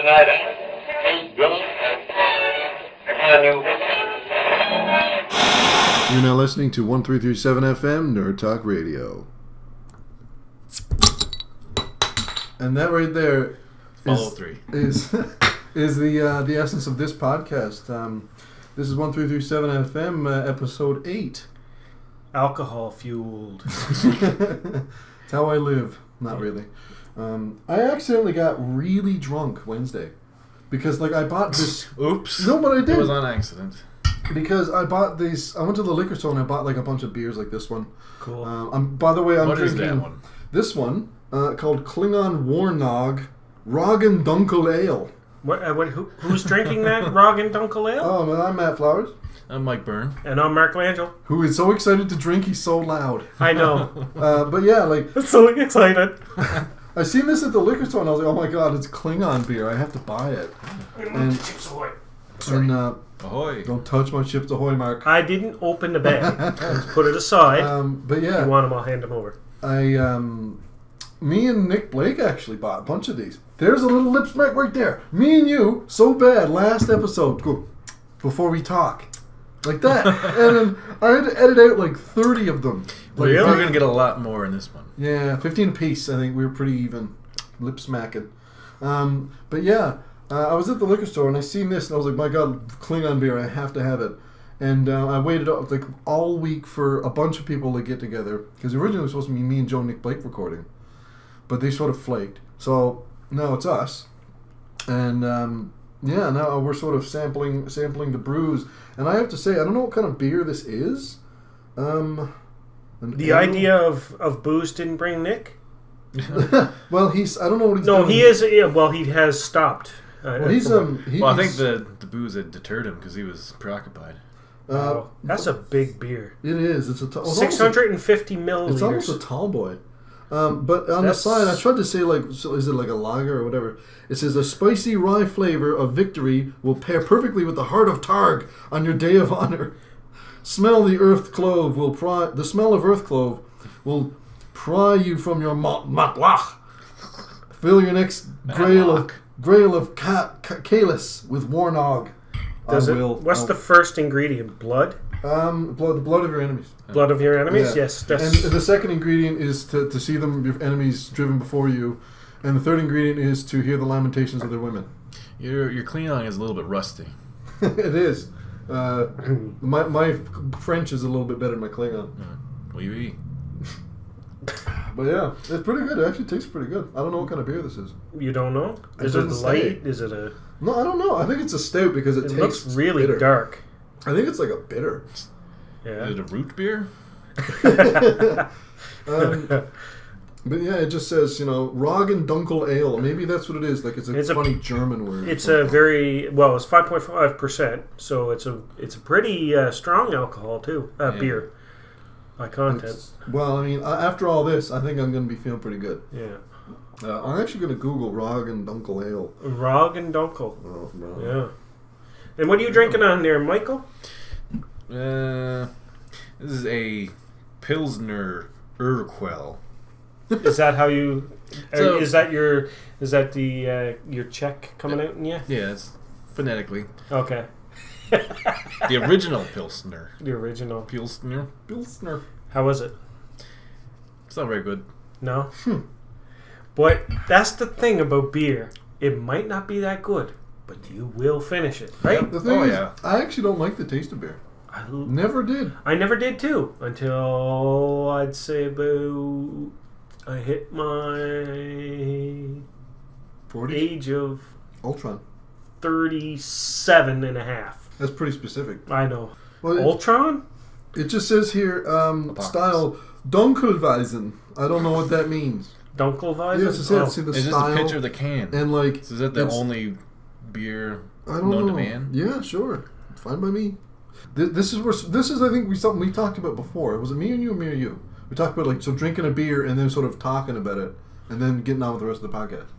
tonight, huh? You're now listening to 1337 FM Nerd Talk Radio. And that right there is the essence of this podcast. This is 1337 FM, episode 8. Alcohol fueled. It's how I live. Not really. I accidentally got really drunk Wednesday. Because, I bought this... Oops. No, but I did. It was on accident. Because I bought these... I went to the liquor store and I bought, a bunch of beers like this one. Cool. By the way, I'm what drinking... What is that one? This one, called Klingon Warnog Roggen Dunkel Ale. Who's drinking that Roggen Dunkel Ale? Oh, man, I'm Matt Flowers. I'm Mike Byrne. And I'm Mark Langell. Who is so excited to drink, he's so loud. I know. But yeah, I'm so excited. I seen this at the liquor store and I was like, oh my god, it's Klingon beer. I have to buy it. And, Chips Ahoy. Ahoy. Don't touch my Chips Ahoy, Mark. I didn't open the bag. Let's put it aside. But yeah. If you want them, I'll hand them over. Me and Nick Blake actually bought a bunch of these. There's a little lip smack right there. Me and you, so bad, last episode, go, before we talk. Like that. And then I had to edit out 30 of them. We're going to get a lot more in this one. Yeah, 15 apiece. I think we were pretty even. Lip smacking. But yeah, I was at the liquor store and I seen this and I was like, my god, Klingon beer, I have to have it. And I waited up all week for a bunch of people to get together. Because originally it was supposed to be me and Joe Nick Blake recording. But they sort of flaked. So now it's us. And yeah, now we're sort of sampling the brews. And I have to say, I don't know what kind of beer this is. The idea of booze didn't bring Nick? Well, I don't know what he's doing. No, he is. Yeah, well, he has stopped. Well, I think the booze had deterred him because he was preoccupied. That's a big beer. It is. It's 650 milliliters. It's almost a tall boy. But on the side, I tried to say, is it like a lager or whatever? It says, a spicy rye flavor of victory will pair perfectly with the heart of Targ on your day of honor. The smell of earth clove will pry you from your matlach. Fill your next grail of Kalis with Warnog. What's the first ingredient? Blood? The blood of your enemies. Blood of your enemies? Yeah. Yes. And the second ingredient is to see your enemies driven before you. And the third ingredient is to hear the lamentations of their women. Your Klingon is a little bit rusty. It is. My French is a little bit better than my Klingon. Oui, oui. But yeah, it's pretty good. It actually tastes pretty good. I don't know what kind of beer this is. You don't know? Is it light? Is it a... No, I don't know. I think it's a stout because it tastes looks really bitter. dark. I think it's like a bitter. Yeah. Is it a root beer? But yeah, it just says, Roggen Dunkel Ale. Maybe that's what it is. It's a funny German word. It's a very... Well, it's 5.5%, so it's a pretty strong alcohol, too. Beer. By content. After all this, I think I'm going to be feeling pretty good. Yeah. I'm actually going to Google Roggen Dunkel Ale. Roggen Dunkel. Oh, no. Yeah. And what are you drinking on there, Michael? This is a Pilsner Urquell. Is that how you? Is that your Czech coming out in you? Yeah, it's phonetically. Okay. The original Pilsner. The original Pilsner. How was it? It's not very good. No. But that's the thing about beer. It might not be that good, but you will finish it, right? The thing is, I actually don't like the taste of beer. I never did. I never did too until I'd say about I hit my 40? age of Ultron. 37 and a half. That's pretty specific. I know. Well, Ultron? It just says here, style Dunkelweizen. I don't know what that means. Dunkelweizen? Yes, it says see the it's style. Just a picture of the can. And is that the only beer known to man? Yeah, sure. It's fine by me. This is I think something we talked about before. Was it me and you or me or you? We talked about drinking a beer and then sort of talking about it and then getting on with the rest of the podcast.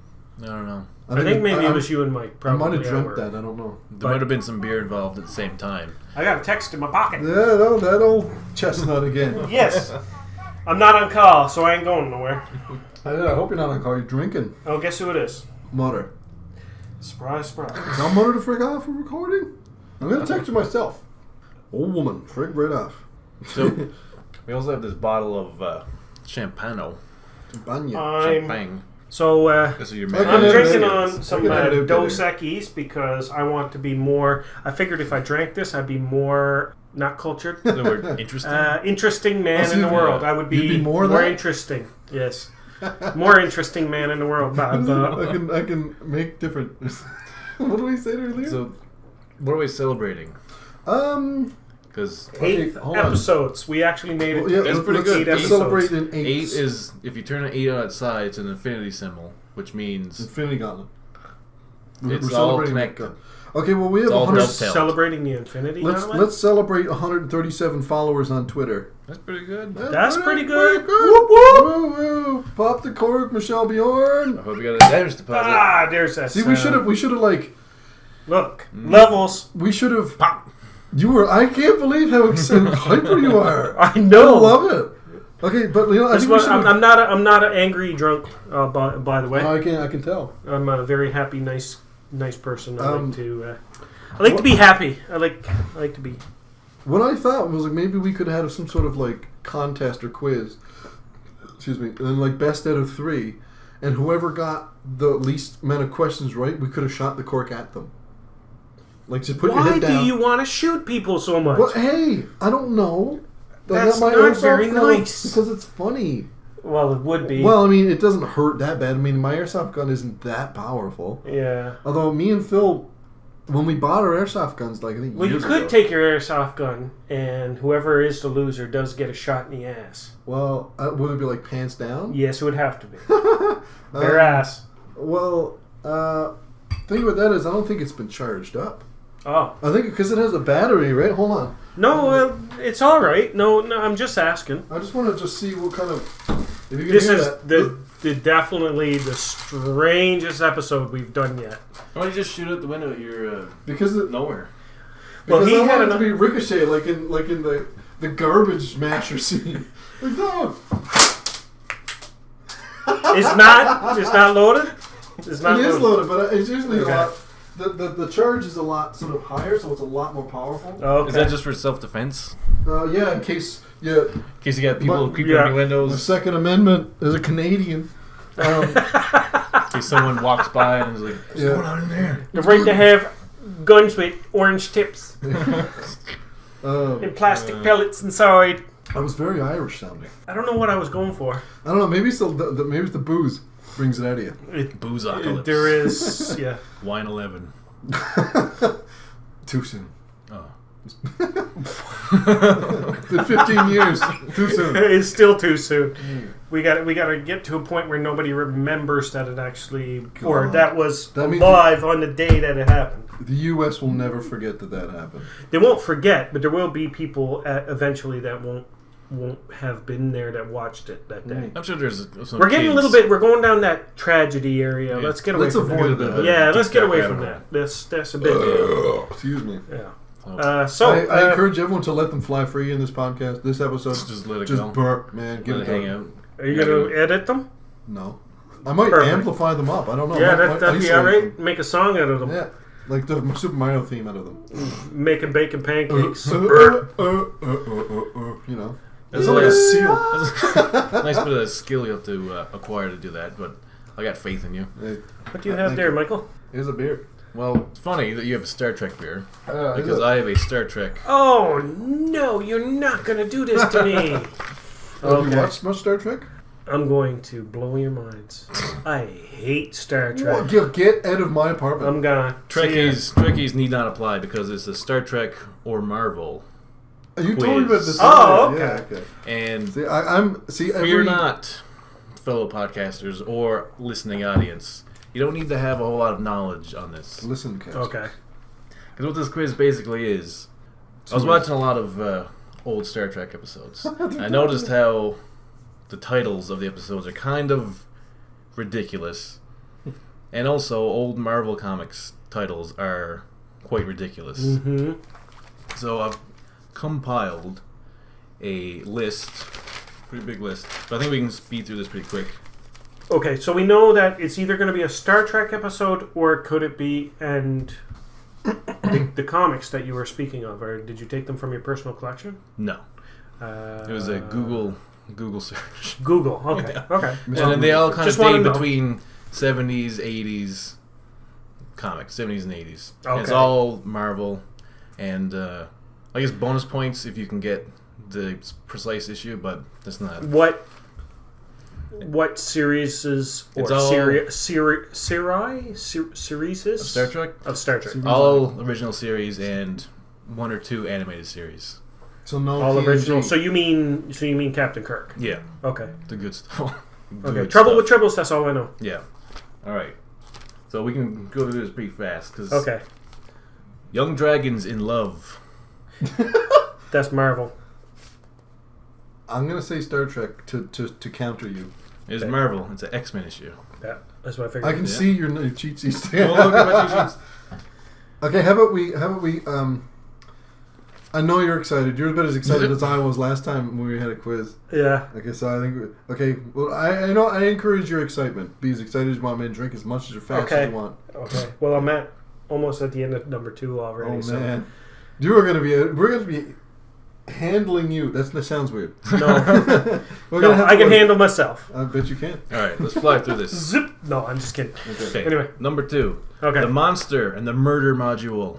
I don't know. I think maybe it was you and Mike. Probably. I might have dreamt that. I don't know. There might have been some beer involved at the same time. I got a text in my pocket. Yeah, no, that old chestnut again. Yes. I'm not on call, so I ain't going nowhere. I hope you're not on call. You're drinking. Oh, guess who it is? Mother. Surprise, surprise. I'm wanted to frig off for recording. I'm gonna text you myself. Old woman, frig right off. So we also have this bottle of champano. Champagne. So This is your I'm edit drinking it. on some I can edit it Dos there. Equis because I want to be more. I figured if I drank this, I'd be more not cultured. The word interesting. Interesting man in the world. I would You'd be be more more that? interesting. Yes, more interesting man in the world. Bob. I can make different. What did we say earlier? So, what are we celebrating? Because Okay, 8 hold on. episodes. We actually made it. Well, yeah, That's let's- pretty let's good. Eight Celebrate episodes. in 8 is, if you turn an 8 on its side, it's an infinity symbol, which means Infinity Gauntlet. It's all celebrating connected. that. Okay, well we have It's all 100. dovetailed. Celebrating the Infinity Gauntlet? Let's celebrate 137 followers on Twitter. that's pretty good. That's pretty good. Whoop, whoop. Woo, woo. Pop the cork, Michelle Bjorn. I hope you got a damage deposit. Ah, there's that. See, we sound. should have like Look, levels. we should have. Pop. You were. I can't believe how hyper you are. I I know. love it. Okay, but you know, I That's think we what, should have. I'm not an angry drunk. By the way, I can tell. I'm a very happy, nice person. I Um, like to. I like to be happy. I like to be. What I thought was like maybe we could have some sort of like contest or quiz. Excuse me, and then like best out of 3, and whoever got the least amount of questions right, we could have shot the cork at them. Like just put your Why head down. do you want to shoot people so much? Well, hey, I don't know. I That's got my not airsoft very gun nice. because it's funny. Well, it would be. Well, I mean, it doesn't hurt that bad. I mean, my airsoft gun isn't that powerful. yeah. Although me and Phil, when we bought our airsoft guns, like I think Well, you years could ago, take your airsoft gun, and whoever is the loser does get a shot in the ass. Well, would it be like pants down? Yes, it would have to be. Bare ass. Well, thing about that is I don't think it's been charged up. Oh. I think because it has a battery, right? Hold on. No, it's all right. No, I'm just asking. I just want to just see what kind of. If you can This hear is that. the definitely the strangest episode we've done yet. Why don't you just shoot out the window at your because it, nowhere? Well, because he I had want it to an- be ricochet like in the garbage masher scene. Like no, It's not loaded. It's not it is loaded. loaded, but it's usually Okay. a lot. The charge is a lot sort of higher, so it's a lot more powerful. Okay. Is that just for self-defense? Yeah, in case yeah, In case you got people But- creeping yeah. in your the windows? Second Amendment is a Canadian. In case someone walks by and is like, what's Yeah. going on in there? the right to have guns with orange tips um, and plastic pellets inside? I was very Irish sounding. I don't know what I was going for. I don't know. Maybe it's maybe it's the booze brings it out of you. Booze-apocalypse. There is, yeah. Wine 11. Too soon. Oh. Been 15 years. Too soon. It's still too soon. We got to get to a point where nobody remembers that it actually, or God. that was That means- live on the day that it happened. The U.S. will never forget that happened. They won't forget, but there will be people eventually that won't have been there that watched it that day. I'm sure there's some We're getting a little kids- bit. We're going down that tragedy area. Yeah. Let's get away Let's from avoid that. that. Yeah, let's Deep get dark away rabbit from hole. that. That's a bit. Excuse me. Yeah. I encourage everyone to let them fly free in this podcast. This episode, Just let it just go. burp, man. Give Let it it hang up. out. Are you going to edit them? No, I might Perfect. amplify them up. I don't know. Yeah, Might that'd be isolate all right. them. Make a song out of them. Yeah, like the Super Mario theme out of them. Making bacon pancakes. You know, That's it's like a like- seal. That's a nice bit of skill you have to acquire to do that, but I got faith in you. Hey, What do you have Thank there, you. Michael? here's a beer. Well, it's funny that you have a Star Trek beer, Is because it? I have a Star Trek. Oh no! You're not going to do this to me. Have you Okay. watched much Star Trek? I'm going to blow your minds. I hate Star Trek. What? Get out of my apartment. I'm gone. Trekkies need not apply because it's a Star Trek or Marvel. You told me about this. Oh, earlier. okay. Yeah, okay. And See, I'm see. fear not, fellow podcasters or listening audience. You don't need to have a whole lot of knowledge on this. Listen, cast. Okay. Because what this quiz basically is, I was watching a lot of old Star Trek episodes. I noticed how the titles of the episodes are kind of ridiculous. And also, old Marvel Comics titles are quite ridiculous. Mm-hmm. So I've compiled a list, pretty big list, but I think we can speed through this pretty quick. Okay, so we know that it's either going to be a Star Trek episode, or could it be the comics that you were speaking of, or did you take them from your personal collection? No. It was a Google search. Google, okay. Yeah. Okay. And then they all kind Just of wanna date know. between 70s, 80s comics, 70s and 80s. And it's Okay. all Marvel. And I guess bonus points if you can get the precise issue, but that's not. What series is It's or all- series is Star Trek? of Star Trek? All original series and 1 or 2 animated series. So no All TNG. original. So you mean Captain Kirk? Yeah, Okay. the good stuff. Okay. Good Trouble stuff. with Tribbles. That's all I know. Yeah. All right. So we can go through this pretty fast because Okay. Young Dragons in Love. That's Marvel. I'm gonna say Star Trek to counter you. Is Okay. Marvel. It's an X-Men issue. Yeah. That's what I figured. I can Yeah. see your cheat sheets. Oh, look at my cheat sheets. Okay, how about we I know you're excited. You're a bit as excited as I was last time when we had a quiz. Yeah. Okay, so I think okay. Well, I know I encourage your excitement. Be as excited as you want me to drink as much as fast Okay. as you want. Okay. Well, I'm almost at the end of number 2 already. Oh so. man, we're gonna be handling you. That sounds weird. No. We're No, gonna have I to can work- handle myself. I bet you can. All right, let's fly through this. Zip. No, I'm just kidding. Okay. Okay. Anyway. Number 2. Okay. The Monster and the Murder Module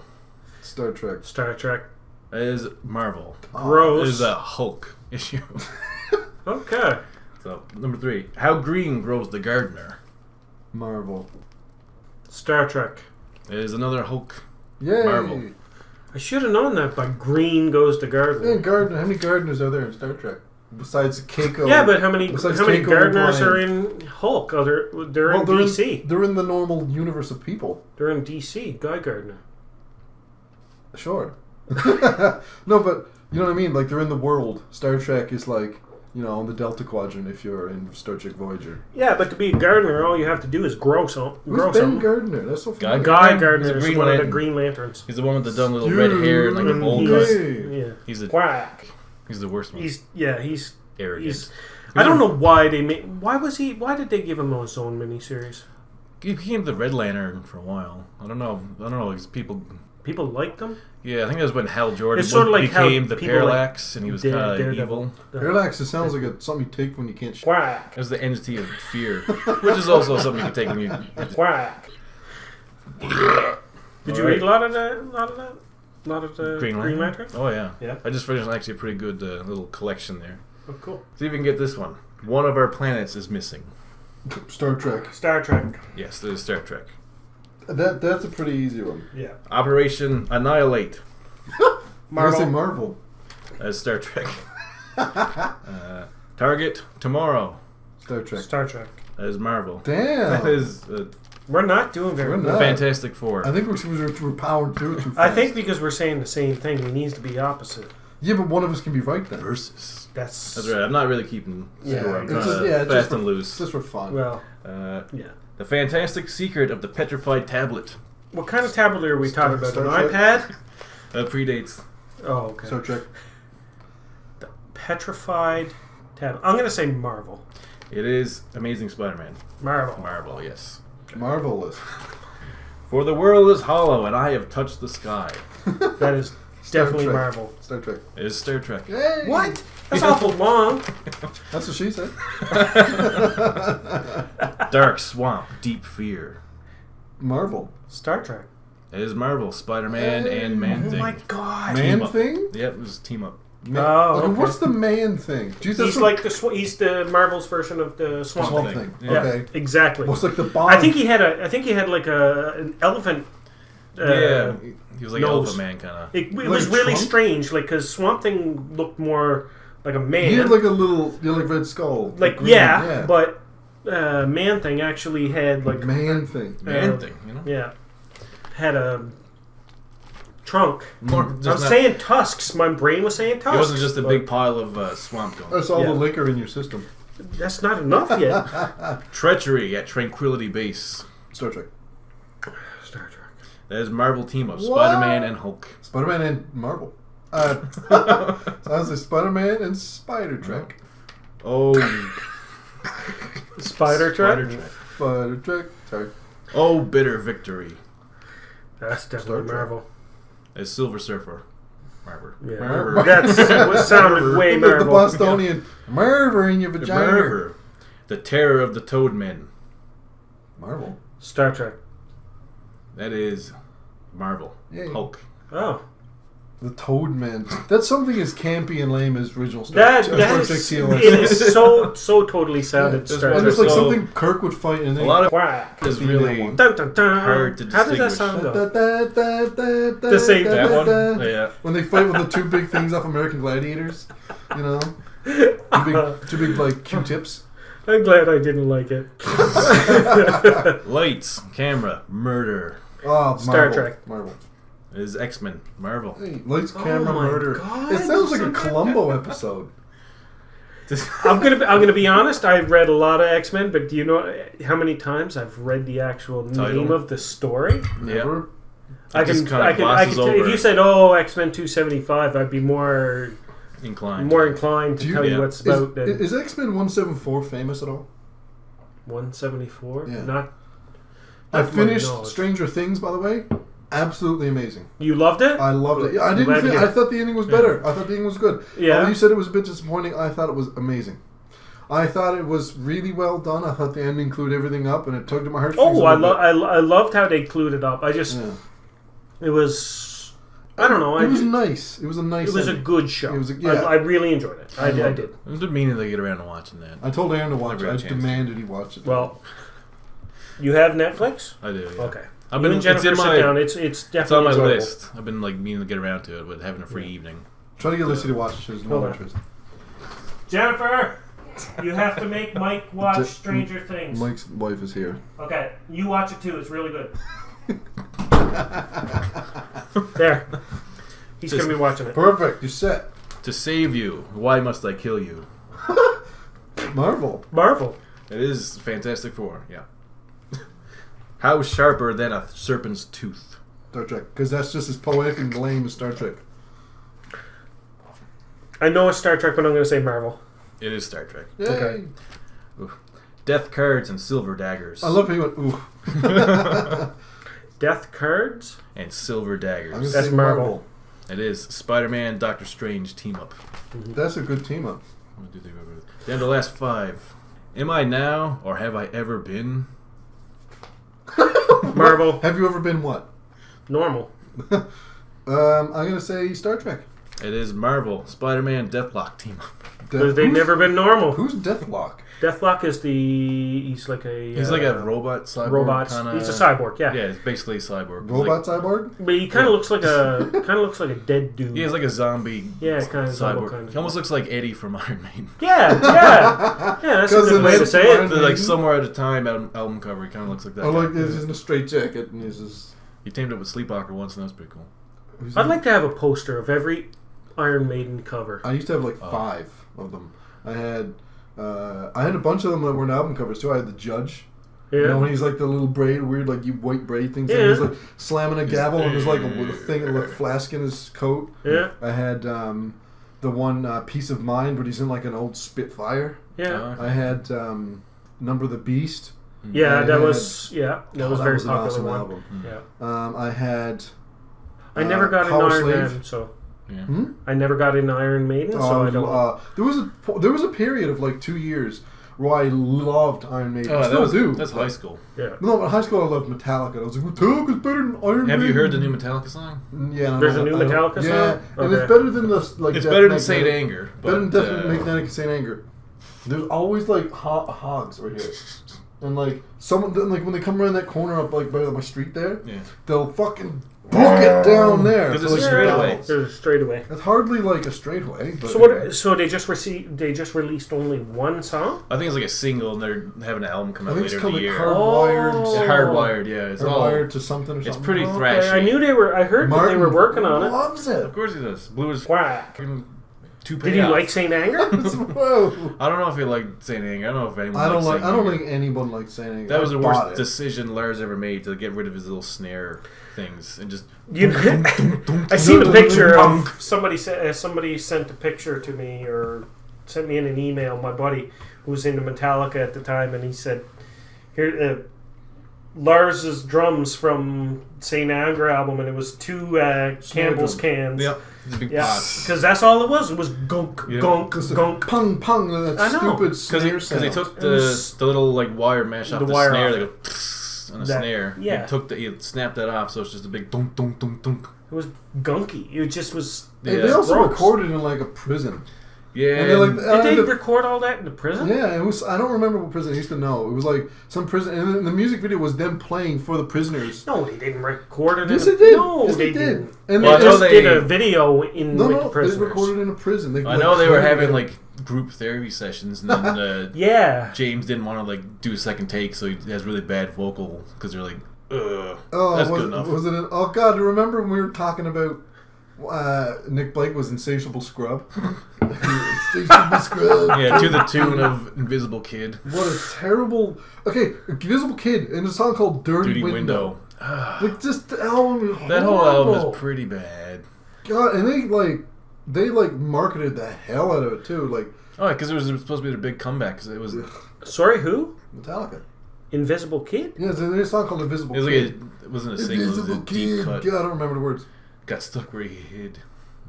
Star Trek. Star Trek. is Marvel. Gross. It is a Hulk issue. Okay. So number 3. How Green Grows the Gardener. Marvel. Star Trek. It is another Hulk. Yay! Marvel. I should have known that by Green Goes to Yeah, Garden. gardener. How many gardeners are there in Star Trek besides Keiko? Yeah, but how many Besides gardeners Keiko and are in Hulk? Oh, they're Well, in they're DC. they're in the normal universe of people. They're in DC. Guy Gardner. Sure. No, but you know what I mean? Like, they're in the world. Star Trek is like, on the Delta Quadrant if you're in Star Trek Voyager. Yeah, but to be a gardener, all you have to do is grow some. Who's Grow Ben some. Gardner? That's so funny. Guy He's Gardner a is Green one of the Lantern. Green Lanterns. He's the one with the dumb little red hair and like a And bowl he's- cut. Yeah. He's the Quack. he's the worst one. He's arrogant. he's. I don't know why they made. Why did they give him his own miniseries? He became the Red Lantern for a while. I don't know. Because People liked them. Yeah, I think that was when Hal Jordan It's sort of like how became the people Parallax, and he was kind of Daredevil. evil. Parallax, it sounds like something you take when you can't Quack. It was the entity of fear, which is also something you can take when you. Quack. Did you Alright. read a lot of that? A lot of the Green Green Lantern? Lantern? Oh yeah. Yeah. I just finished actually a pretty good little collection there. Oh, cool. See if we can get this one. One of our planets is missing. Star Trek. Star Trek. Yes, it is Star Trek. That's a pretty easy one. Yeah. Operation Annihilate I say Marvel. Marvel. as Star Trek. Target Tomorrow Star Trek. Star Trek. as Marvel. Damn. That is We're not doing very We're good. not. Fantastic Four. I think we're powering through it too fast. I think because we're saying the same thing, we need to be opposite. Yeah, but one of us can be right then. Versus. That's That's right. I'm not really keeping Yeah, score. I'm it's trying to just fast for- and loose. Just for fun. well, Uh, yeah. the Fantastic Secret of the Petrified Tablet. What kind of tablet are we talking about? Star An Trek? iPad? Predates. Oh, okay. Star Trek. The petrified tablet. I'm gonna say Marvel. It is Amazing Spider-Man. Marvel. Marvel, yes. Marvelous. For the world is hollow, and I have touched the sky. That is Star definitely Trek. Marvel. Star Trek. It is Star Trek. Yay! What? That's awful long. That's what she said. Dark Swamp, Deep Fear. Marvel. Star Trek. It is Marvel, Spider-Man, Hey. and Man Oh Thing. my god. Man up. thing? Yep, it was team up. Oh, okay. What's the man thing? Jeez, He's like he's the Marvel's version of the Swamp Swamp Thing. Thing. Yeah, Okay. exactly. What's like the bomb? I think he had like an elephant. Yeah, he was like nose. Elephant Man, kind of. It Like was a really trunk? strange, like because Swamp Thing looked more like a man. He had like a little, like Red Skull. Like green, yeah, but Man Thing actually had like man thing. Man Thing, you know? yeah, had a trunk. More, I'm just not- saying tusks. My brain was saying tusks. It wasn't just a but big pile of swamp gum. That's all Yeah. the liquor in your system. That's not enough yet. Treachery at Tranquility Base. Star Trek. Star Trek. That is Marvel team up. What? Spider-Man and Hulk. Spider-Man and Marvel. Sounds like Spider-Man and Spider Trek. Oh. Spider Trek. Spider Trek. Sorry. Oh, bitter victory. That's definitely Marvel. As Silver Surfer. Marver. Yeah. Marver. That's what sounded way The Marvel. Bostonian. Marver in your The vagina. Marver. The terror of the Toadmen. Marvel. Star Trek. That is Marvel. Yay. Hulk. Oh. The Toadmen. That's something as campy and lame as original Star That Trek is, TOS. it is so totally sounded Yeah, Star And Trek. it's like So- something Kirk would fight in A lot of Quack. is female really one. Dun, dun, dun. hard to How does that distinguish. sound go? The The same- That one? Yeah. When they fight with the two big things off American Gladiators, you know, two big like Q-tips. I'm glad I didn't like it. Lights, camera, murder. Oh, Star Marvel. Trek. Marvel. It is X-Men. Marvel. Hey, lights, Oh camera, my murder. God, It sounds like a isn't that- Columbo episode. I'm gonna be honest. I've read a lot of X-Men, but do you know how many times I've read the actual Title? name of the story? Never. I just can, kinda I can, glosses if over you it. said, "Oh, X-Men 275," I'd be more Inclined. inclined to Do you- tell you yeah. what's about than Is X-Men 174 famous at all? 174. Yeah. Not. I not to my finished knowledge. Stranger Things, by the way. Absolutely amazing. You loved it? I loved it. Yeah, I Glad to didn't. hear I it. thought the ending was better. I thought the ending was good. Yeah. Although you said it was a bit disappointing, I thought it was amazing. I thought it was really well done. I thought the ending clued everything up, and it tugged at my heartstrings. Oh, a little bit. I loved how they clued it up. I just Yeah. it was I don't know. It was nice. It was a nice. It was a ending. good show. It was yeah. I really enjoyed it. I loved did. I've been meaning to get around to watching that. I told Aaron to watch Never it. I had a chance. demanded he watch it. Well, you have Netflix? I do. Yeah. Okay. I've You been. and Jennifer It's in sit my. down. It's It's definitely on my enjoyable. list. I've been like meaning to get around to it, but having a free evening. Try to get Lissy to watch it. She has no Hold on. interest. Jennifer, you have to make Mike watch Je- Stranger Things. Mike's wife is here. Okay, you watch it too. It's really good. There. He's going to be watching it. Perfect. You're set. To save you, why must I kill you? Marvel. Marvel. It is Fantastic Four. Yeah. How sharper than a serpent's tooth? Star Trek. Because that's just as poetic and lame as Star Trek. I know it's Star Trek, but I'm going to say Marvel. It is Star Trek. Yay. Okay. Oof. Death cards and silver daggers. I love how you went, ooh. Death Cards? And silver I'm gonna daggers. That's say Marvel. It is Spider-Man, Doctor Strange team up. That's a good team up. What do they go with? Down to the last five. Am I now, or have I ever been? Marvel. Have you ever been what? Normal. I'm going to say Star Trek. It is Marvel, Spider-Man, Deathlock team up. Because they've never been normal. Who's Deathlock? Deathlock is he's like a... He's like a robot cyborg. robot. Kinda, He's a cyborg, yeah. Yeah, it's basically a cyborg. Robot cyborg? But he kind of looks like a dead dude. He is like a zombie. Yeah, kind of cyborg. kind of. He almost looks like Eddie from Iron Maiden. Yeah. That's a good way to say it. The, like somewhere at a time album cover, he kind of looks like that. Oh, like guy. he's in a straight jacket and he's just... He teamed up with Sleepwalker once, and that's pretty cool. I'd like to have a poster of every Iron Maiden cover. I used to have like 5 of them. I had a bunch of them that were in album covers too. I had the Judge. Yeah. You know, when he's like the little braid, weird like you white braid things. Yeah. And he's like slamming a gavel and there's like a thing, a flask in his coat. Yeah. I had the one Piece of Mind, but he's in like an old Spitfire. Yeah. I had Number of the Beast. Yeah, I that had- was very an popular awesome one. album. Yeah. I had. I never got in Power Iron Slave. Man, so Yeah. I never got in Iron Maiden, so I don't. There was a period of like 2 years where I loved Iron Maiden. I still do. That's high school. Yeah. No, in high school I loved Metallica. I was like, Metallica's better than Iron Maiden. Have you heard the new Metallica song? Yeah. There's a new Metallica song? Yeah, and Okay. it's better than the like. It's Death better than Magnetic- Saint Anger. Better than but, Death Magnetic Saint Anger. There's always like hogs right here. And like someone, like when they come around that corner up like by my street there, Yeah. they'll fucking book it down there. 'Cause to, it's like, a straightaway. McDonald's. There's straight away. It's hardly like a straightaway. But So what? So they just released only one song? I think it's like a single, and they're having an album come I out think it's later called in the like year. Hardwired. Oh. Yeah, Hardwired, yeah. It's all. Hardwired to something or something. It's pretty Okay, thrashy. I knew they were. I heard that they were working on it. Loves Of it. course he does. Blue is Whack. fucking Did you like Saint Anger? Whoa. I don't know if he liked Saint Anger. I don't know if anyone. I don't likes like. I Saint don't Anger. think anyone likes saying anything. That was the I bought worst it. decision Lars ever made to get rid of his little snare things and just. I seen a picture of somebody sent a picture to me, or sent me in an email. My buddy who was into Metallica at the time, and he said, "Here, Lars's drums from St. Anger album," and it was 2 Campbell's cans. Yep. It's a big Yeah, pot. because that's all it was. It was gunk, gunk, gunk. Pung, pung, that I know. stupid snare Because he took was- the little like wire mesh off the the wire snare, off they it. go on a That- snare. yeah. He snapped that off, so it's just a big dunk, dunk, dunk, dunk. It was gunky. It just was. They Yeah. also gross. recorded in like a prison. Yeah. And they're like, Did they record all that in the prison? yeah, it was. I don't remember what prison. I used to know. It was like some prison, and then the music video was them playing for the prisoners. No, they didn't record it. Yes, in they did. No, Yes, they they didn't. did. And They Well, I know just they- did a video in with the they prisoners. recorded in a prison. They, I know they were having like group therapy sessions, and then Yeah. James didn't want to like do a second take, so he has really bad vocal because they're like, ugh, Oh, that's was, good enough. was it? Oh God! Remember when we were talking about Nick Blake was Insatiable Scrub? Insatiable Scrub. Yeah, to the tune of Invisible Kid. What a terrible. Okay, Invisible Kid in a song called "Dirty, Dirty Window. Like just the album. Was That whole album horrible. is pretty bad. God, and they marketed the hell out of it too. Like Oh, because it was supposed to be their big comeback. Because it was, Sorry, who? Metallica. Invisible Kid? Yeah, there's a song called Invisible it was like Kid. it wasn't a single. It was a Invisible deep Kid. cut. God, I don't remember the words. Got stuck where he hid.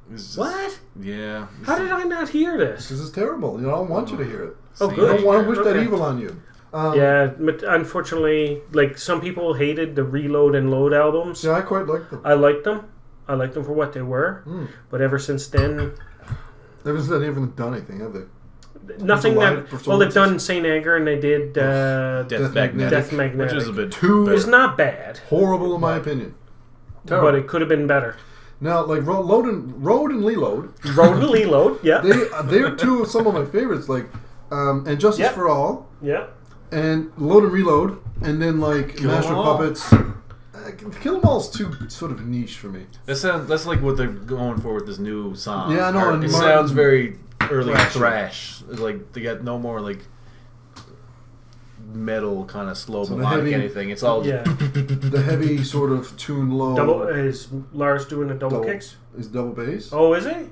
It was just, What? Yeah. How did I not hear this? This is terrible. You know, I don't want you to hear it. Oh, I good. don't want to wish that Okay. evil on you. Yeah, but unfortunately, like some people hated the Reload and Load albums. Yeah, I quite like them. I liked them. I liked them for what they were. But ever since then, They haven't done anything, have they? nothing live that. Well, they've performances? done Saint Anger and they did Death Death Magnetic. Death Magnetic. Which is a bit Two better. It's not bad, horrible in my opinion. but it could have been better. Now, like Road and Reload, Road and Reload, yeah. they're two of some of my favorites. Like, and Justice Yep. for All, Yeah. and Load and Reload, and then like Kill 'Em Master of All. Puppets. Kill 'Em All's too sort of niche for me. That's like what they're going for with this new song. Yeah, I know, and It Martin- sounds very early Thrashy. thrash. Like they got no more like metal kind of slow So the melodic heavy- anything. It's all Yeah. The heavy sort of tune low Double is Lars doing the double kicks? is double bass. Oh, is he?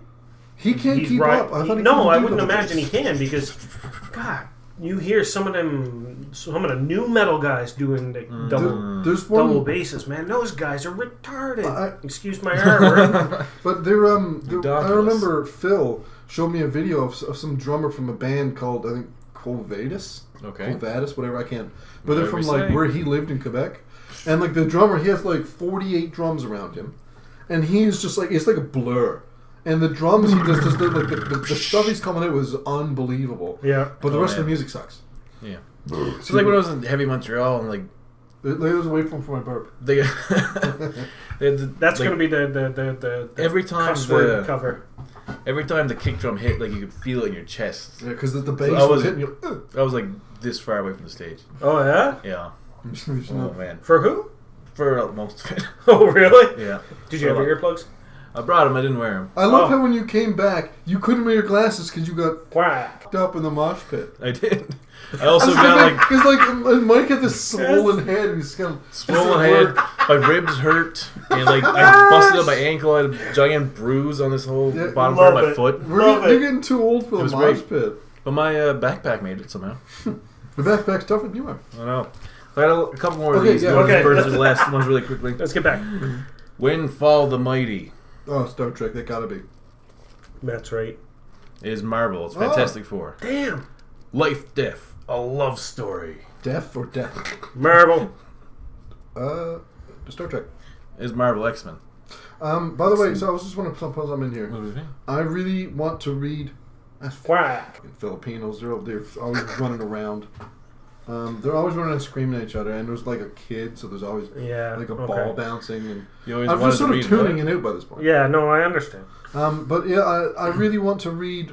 He can't He's keep right. up. I thought he No, couldn't I do wouldn't double imagine bass. he can because, God, you hear some of the new metal guys doing the There's one, double basses, man. Those guys are retarded. I- Excuse my R word. but they're I Ridiculous. remember Phil showed me a video of some drummer from a band called I think Colvadis. Okay. Colvadis, whatever I can't. But they're Whatever from you like say. where he lived in Quebec, and like the drummer, he has like 48 drums around him, and he's just like it's like a blur. And the drums he just did, like the stuff he's coming out was unbelievable. Yeah. But the Oh, rest of man. the music sucks. Yeah. It's like when I was in Heavy Montreal and like It was away from my burp. they, they had the, That's like, going to be the every time cuss word the cover. every time the kick drum hit, like you could feel it in your chest. Yeah, because the bass I was was- hitting you. I was like this far away from the stage. Oh, yeah? Yeah. You Oh know. man. For who? For most of it. Oh, really? Yeah. Did you have For a lot. earplugs? I brought them. I didn't wear them. I love Oh. how when you came back, you couldn't wear your glasses because you got Quack. f***ed up in the mosh pit. I did. I also got like because like Mike had this swollen head and he's kind of swollen head. My ribs hurt, and like I busted up my ankle. I had a giant bruise on this whole Yeah, bottom part of love my it. foot. Love You're it. getting too old for It the was mosh great. pit. But my backpack made it somehow. The backpack's tougher than you are. I know. I got a couple more of Okay, these. yeah, You wanna okay. just burst the last ones really quickly. Let's get back. When Fall the Mighty Oh, Star Trek, that gotta be. That's right. is Marvel. It's Oh. Fantastic Four. Damn. Life, Death, a Love Story Death or death? Marvel. Star Trek. is Marvel X-Men. By the way, so I was just want to put something in here. What do you think? I really want to read. Quack. Filipinos, they're always running around. They're always running and screaming at each other, and there's like a kid, so there's always Yeah. like a okay. ball bouncing, and You always I'm wanted just sort to of read tuning what? it out by this point. Yeah, no, I understand. But yeah, I really want to read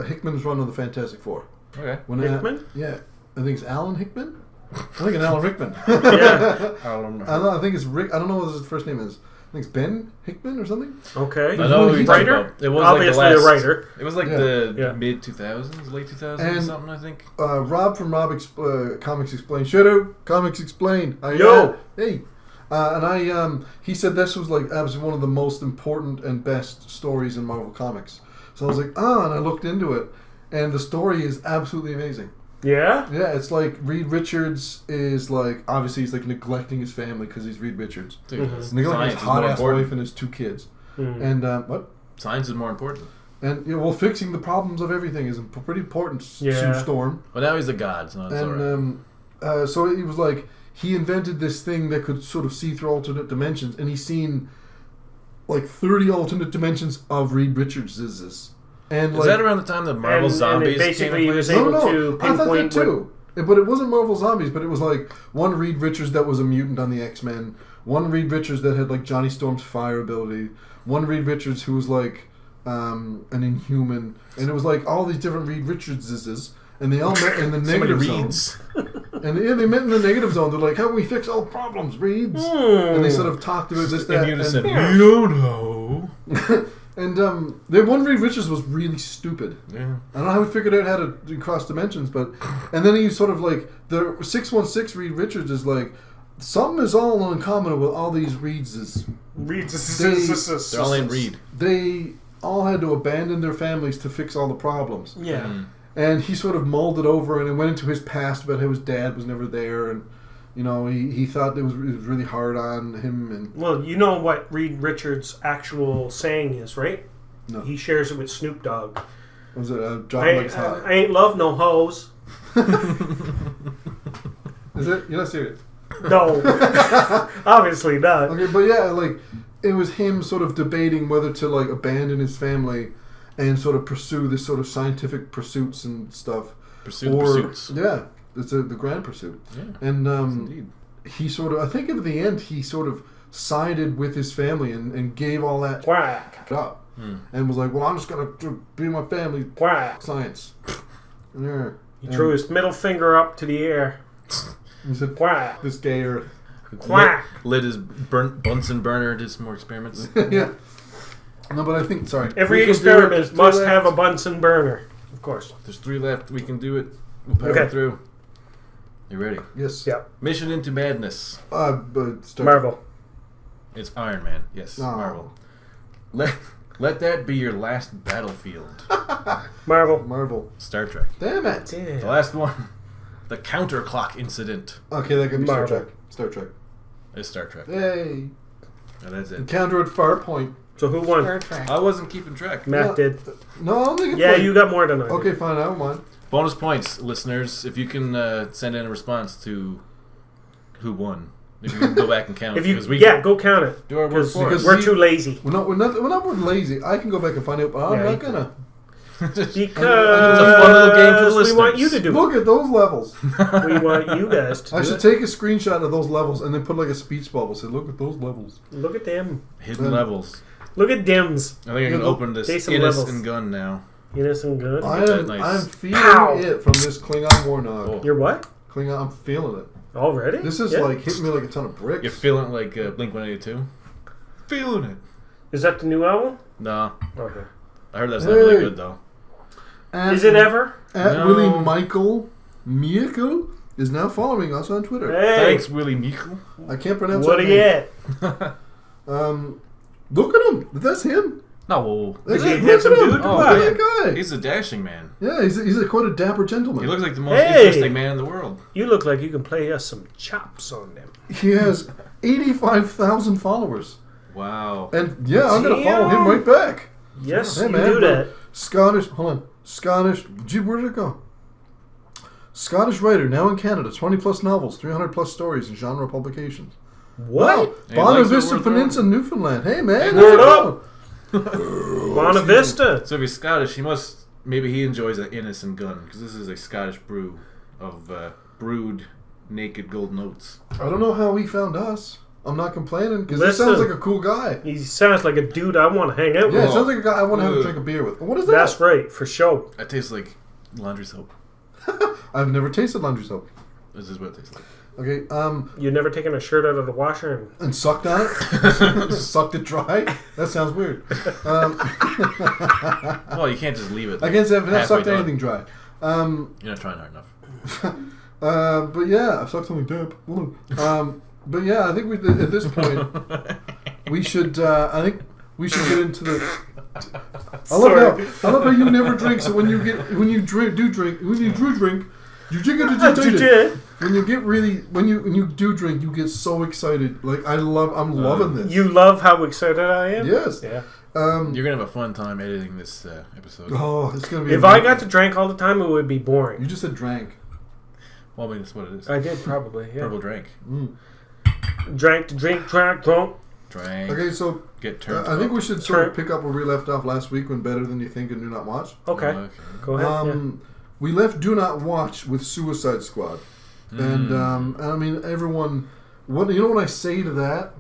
Hickman's run of the Fantastic Four. Okay. Hickman? Yeah, I think it's Alan Hickman. I think it's Alan Rickman. Yeah. I don't remember. I don't know. I think it's Rick. I don't know what his first name is. I think it's Ben Hickman or something. Okay. I know who you're talking Writer? about. It was Obviously like the a last, writer. It was like Yeah. the Yeah. mid 2000s, late 2000s or And- something, I think. Rob from Comics Explained. Shout out Comics Explained. Yo! Hey. He said this was like absolutely one of the most important and best stories in Marvel Comics. So I was like, and I looked into it, and the story is absolutely amazing. Yeah? Yeah, it's like Reed Richards is like, obviously he's like neglecting his family because he's Reed Richards. Dude, He's neglecting his hot ass wife and his 2 kids. And what? Science is more important. And well, fixing the problems of everything is pretty important. Sue Storm. But now he's a god, so it's alright. So he was like, he invented this thing that could sort of see through alternate dimensions, and he's seen like 30 alternate dimensions of Reed Richards's. And is that around the time that Marvel Zombies basically came was into able place? to I thought that pinpoint too. But it wasn't Marvel Zombies, but it was like one Reed Richards that was a mutant on the X-Men, one Reed Richards that had like Johnny Storm's fire ability, one Reed Richards who was like an Inhuman, and it was like all these different Reed Richardses, and they all met in the negative zone. And they met in the negative zone. They're like, how can we fix all problems, Reeds? And they sort of talked about this, that, In unison. and We don't know. And the one Reed Richards was really stupid. Yeah. I don't know how he figured out how to cross dimensions, but and then he sort of like the 616 Reed Richards is like something is all in common with all these Reeds. They're all named Reed. They all had to abandon their families to fix all the problems. Yeah. And he sort of molded over and it went into his past about how his dad was never there, and you know he thought it was really hard on him. And well, you know what Reed Richards' actual saying is, right? No. He shares it with Snoop Dogg. Was it John Likes Hot? I ain't love no hoes. Is it? You're not serious? No. Obviously not. Okay, but yeah, like it was him sort of debating whether to like abandon his family and sort of pursue this sort of scientific pursuits and stuff. Pursuits. Yeah, it's the grand pursuit. Yeah, and indeed. he sort of, I think at the end, he sort of sided with his family and gave all that Quack. up. And was like, well, I'm just going to be my family. Quack. Science. Yeah. He threw his middle finger up to the air. He said, quack. This gay earth. Quack. Lit his Bunsen burner, did some more experiments. Yeah. No, but I think, sorry. Every experiment must have a Bunsen burner. Of course. There's 3 left. We can do it. We'll power through. You ready? Yes. Yeah. Mission into Madness. Marvel. It's Iron Man. Yes, Marvel. Let that be your last battlefield. Marvel. Star Trek. Damn it. Damn. The last one. The counterclock incident. Okay, that could be Marvel. Star Trek. Star Trek. It's Star Trek. Hey. And that's it. Encounter at Farpoint. So who won? I wasn't keeping track. Matt did. No, I don't think it's Yeah, like, you got more than I did. Okay, fine, I don't mind. Bonus points, listeners, if you can send in a response to who won. If you can go back and count. If you, we go count it. Do our work for us. because We're too lazy. We're not lazy. I can go back and find out, but I'm not gonna. Because It's a fun little game for the we want listeners. you to do Look at those levels. it. We want you guys to I do should it. take a screenshot of those levels and then put like a speech bubble. Say, look at those levels. Look at them. Hidden levels. Look at Dims. I think I can open this Jason innocent levels. gun now. Innocent good. I'm feeling Pow. it from this Klingon Warnog. Oh. You're what? Klingon, I'm feeling it. Already? This is like hitting me like a ton of bricks. You're feeling like Blink-182? Feeling it. Is that the new album? No. Okay. I heard that's not really good, though. And Is it ever? At Willie Michael is now following us on Twitter. Hey. Thanks, Willie Michael. I can't pronounce What that are name. you at? Look at him. That's him. No. Is he a Look handsome at him. dude? Oh, Look at that guy. He's a dashing man. Yeah, he's quite a dapper gentleman. He looks like the most Hey. interesting man in the world. You look like you can play us some chops on them. He has 85,000 followers. Wow. And yeah, I'm going to follow him right back. Yes, Hey, you man, do but that. Scottish, gee, where did it go? Scottish writer, now in Canada, 20 plus novels, 300 plus stories in genre publications. What? Hey, Bonavista likes it, Peninsula, Newfoundland. Hey, man. Word let's up. go. Buena Vista. So if he's Scottish, maybe he enjoys an innocent gun, because this is a Scottish brew of brewed naked golden oats. I don't know how he found us. I'm not complaining, because he Listen. sounds like a cool guy. He sounds like a dude I want to hang out Yeah, with. it sounds like a guy I want to have a drink of beer with. What is that? That's right, for sure. That tastes like laundry soap. I've never tasted laundry soap. This is what it tastes like. Okay, You've never taken a shirt out of the washer and sucked on it? Sucked it dry? That sounds weird. Well, you can't just leave it. I can't say I've not halfway sucked done. anything dry. You're not trying hard enough. But yeah, I've sucked something damp. But yeah, I think at this point we should. I think we should get into the. I love how you never drink. So when you drink, when you drink, you drink. When you do drink, you get so excited. Like I'm loving this. You love how excited I am? Yes. Yeah. You're gonna have a fun time editing this episode. Oh, it's gonna be. If I got to drink all the time, it would be boring. You just said drank. Well, I mean, that's what it is. I did probably. Yeah. Purple drink. Drank to drink, drunk. Drank. Okay, so get turned. I think we should sort of pick up where we left off last week when Better Than You Think and Do Not Watch. Okay. Go ahead. We left Do Not Watch with Suicide Squad, and I mean everyone. What you know when I say to that?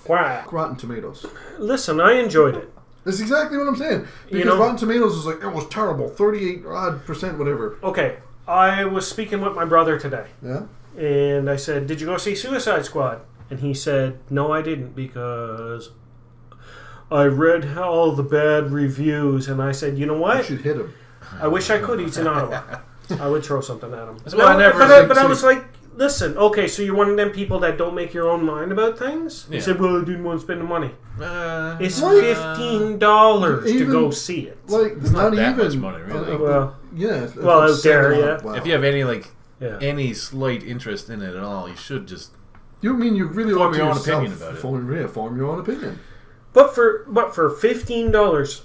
Wow. Rotten Tomatoes. Listen, I enjoyed it. That's exactly what I'm saying. Because Rotten Tomatoes was like, it was terrible, 38% whatever. Okay, I was speaking with my brother today. Yeah. And I said, "Did you go see Suicide Squad?" And he said, "No, I didn't because I read all the bad reviews." And I said, "You know what? You should hit him." I wish I could. He's in Ottawa. I would throw something at him. That's why I never. But I was like, listen, okay, so you're one of them people that don't make your own mind about things? Yeah. He said, well, I didn't want to spend the money. It's $15 to go see it. Like, it's not that even much money, really. Well, yeah. Well, out there, yeah. Wow. If you have any slight interest in it at all, you should just. You mean you really form want your own yourself, opinion about it? Form your own opinion. But for $15,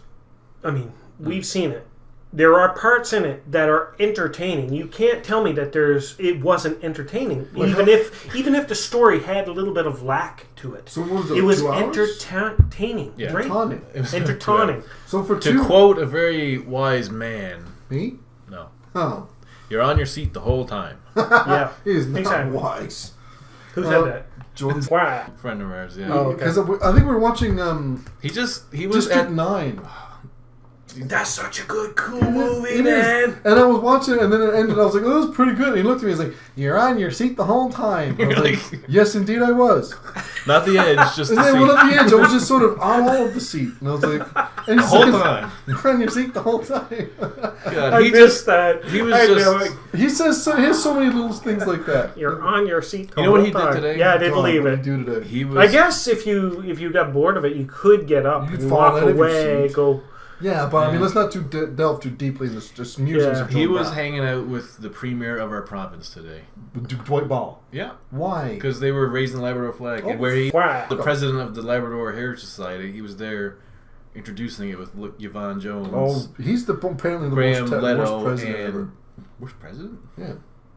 I mean, we've seen it. There are parts in it that are entertaining. You can't tell me that it wasn't entertaining, even if the story had a little bit of lack to it. So what was it was 2 hours? entertaining. Yeah. Right? Entertaining. So to quote a very wise man. Me? No. Oh. You're on your seat the whole time. Yeah. He is not wise. Who said that? Jordan's friend of ours. Yeah. Oh, because I think we were watching. He was District 9. That's such a cool movie, man. And I was watching it, and then it ended. I was like, "Oh, that was pretty good." And he looked at me. He's like, "You're on your seat the whole time." I was like, "Yes, indeed, I was." Not the edge, just and the then seat. one at the edge, I was just sort of on all of the seat, and I was like, "The whole time, you're on your seat the whole time." God, I missed that. He was just. He says he has so many little things like that. You're on your seat. You know what he did today? Yeah, I didn't leave it. Do today? He was. I guess if you got bored of it, you could get up and fall walk out of your away, seat. go. Yeah, but I mean, let's not delve too deeply in this. Just musings. He was hanging out with the premier of our province today. Dwight Ball. Yeah. Why? Because they were raising the Labrador flag, and where the president of the Labrador Heritage Society, he was there introducing it with Yvonne Jones. Oh, he's apparently the Graham worst president and ever. Worst president? Yeah.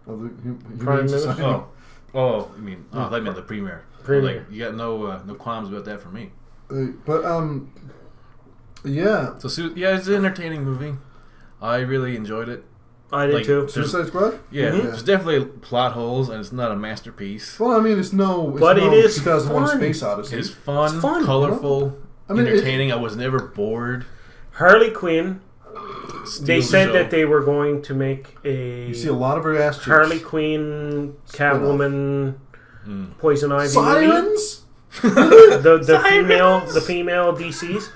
Of the Prime Minister. Oh, I mean, I meant the premier. Like, you got no qualms about that from me. Yeah. So it's an entertaining movie. I really enjoyed it. I did too. Suicide Squad? Yeah, there's definitely plot holes, and it's not a masterpiece. Well, I mean, it's no 2001 Space Odyssey. It's fun, colorful, entertaining. I was never bored. Harley Quinn. They said that they were going to make You see a lot of her ass cheeks. Harley Quinn, Catwoman, Poison Ivy. Sirens? the female DCs.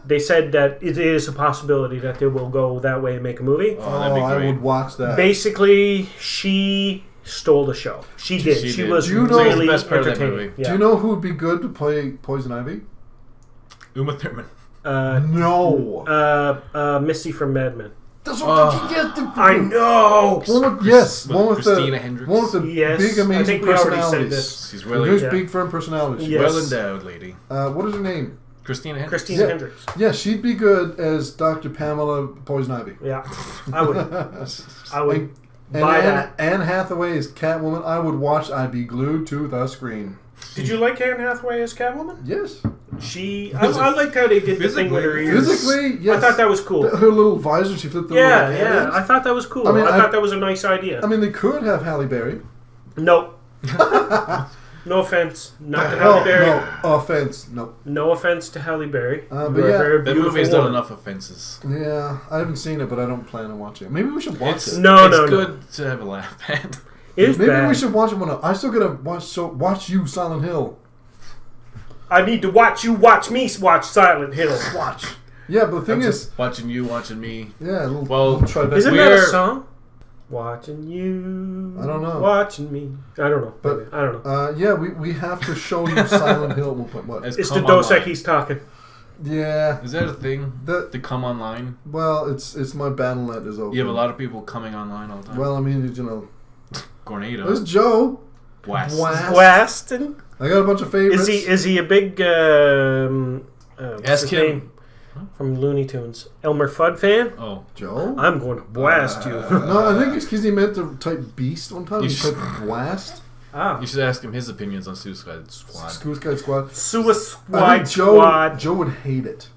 They said that it is a possibility that they will go that way and make a movie. Oh, that'd be great. I would watch that. Basically, she stole the show. She did. She was really the best part entertaining. Of that movie. Yeah. Do you know who would be good to play Poison Ivy? Uma Thurman. No. Missy from Mad Men. That's what I know. One with Christina Hendricks. One with the big amazing personalities. She's really big firm personality. Yes. Well endowed lady. What is her name? Christina Hendricks. Christina Hendricks. Yeah, she'd be good as Dr. Pamela Poison Ivy. Yeah, I would. I would buy that. Anne Hathaway as Catwoman. I would watch. I'd be glued to the screen. Did you like Anne Hathaway as Catwoman? Yes. I liked how they did the thing with her ears. Physically, yes. I thought that was cool. Her little visor, she flipped the Yeah, little yeah. I thought that was cool. I thought that was a nice idea. I mean, they could have Halle Berry. No. No offense. Not to Halle Berry. No offense. No. No offense to Halle Berry. But yeah. That movie's done enough offenses. Yeah, I haven't seen it, but I don't plan on watching it. Maybe we should watch it. It's good to have a laugh at. Maybe we should watch it I still gotta watch you, Silent Hill. I need to watch you watch me watch Silent Hill. Watch. Yeah, but the thing is... Watching you, watching me. Yeah, isn't that a song? Watching you. I don't know. Watching me. I don't know. But I don't know. Yeah, we have to show you Silent Hill at one point. What? It's the Dos Equis talking. Yeah. Is that a thing? To come online? Well, it's my Battle.net is open. You have a lot of people coming online all the time. Well, I mean, you know. Tornado. There's Joe. Blastin'. I got a bunch of favorites. Is he a big what's his name? From Looney Tunes, Elmer Fudd fan? Oh, Joe? I'm going to blast you. No, I think it's because he meant to type beast one time. He typed blast. Ah. You should ask him his opinions on Suicide Squad. Suicide Squad. Suicide Squad. Joe would hate it.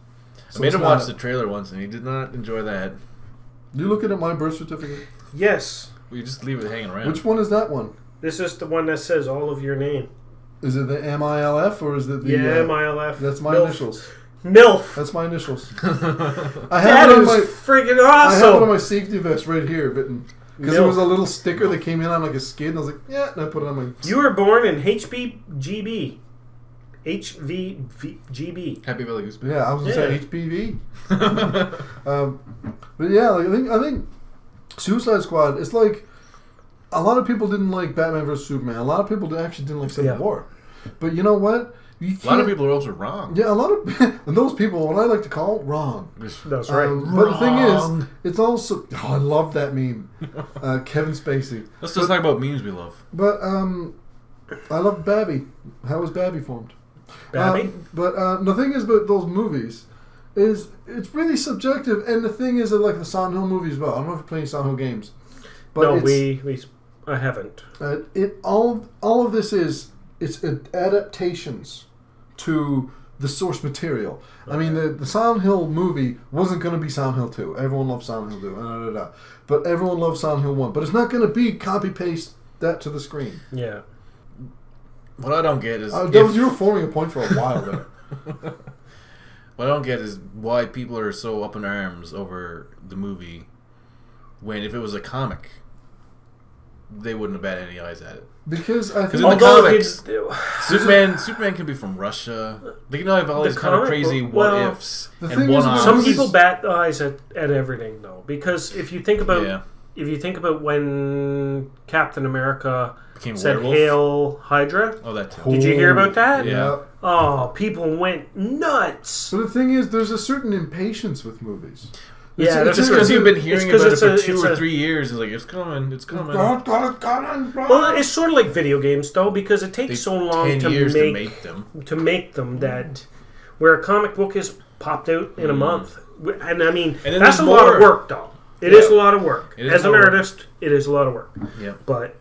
So I made him watch the trailer once, and he did not enjoy that. You looking at my birth certificate? Yes. We just leave it hanging around. Which one is that one? This is the one that says all of your name. Is it the MILF or is it the... MILF. That's my initials. MILF. That's my initials. That is freaking awesome. I have it on my safety vest right here, because there was a little sticker that came in on like a skid, and I was like, yeah, and I put it on my... You were born in HVGB. HVGB. Happy Valley Goose. Yeah, I was going to say HPV. But yeah, like, I think Suicide Squad, it's like... A lot of people didn't like Batman vs. Superman. A lot of people actually didn't like Civil War. But you know what? A lot of people are also wrong. Yeah, a lot of... And those people, what I like to call wrong. That's right. But the thing is, it's also... Oh, I love that meme. Kevin Spacey. Let's just talk about memes we love. But I love Babby. How was Babby formed? Babby? But the thing is about those movies is it's really subjective. And the thing is that like the Silent Hill movies as well. I don't know if you're playing Silent Hill games. But no, I haven't. All of this is it's adaptations to the source material. Okay. I mean, the Silent Hill movie wasn't going to be Silent Hill 2. Everyone loved Silent Hill 2. But everyone loved Silent Hill 1. But it's not going to be copy-paste that to the screen. Yeah. What I don't get is... you were forming a point for a while there. What I don't get is why people are so up in arms over the movie when if it was a comic... they wouldn't have batted any eyes at it. Because I think in the comics, Superman can be from Russia. They can have all these kind of crazy what ifs and one eyes. Some people bat eyes at everything though, because if you think about when Captain America said werewolf. "Hail Hydra," that too. Did you hear about that? Yeah. Oh, people went nuts. But the thing is, there's a certain impatience with movies. Yeah, that's just because you've been hearing about it for 2 or 3 years. It's like, it's coming. Well, it's sort of like video games, though, because it takes so long to make them that where a comic book is popped out in a month. And I mean, that's a lot of work, though. It is a lot of work. As an artist, it is a lot of work. Yeah. But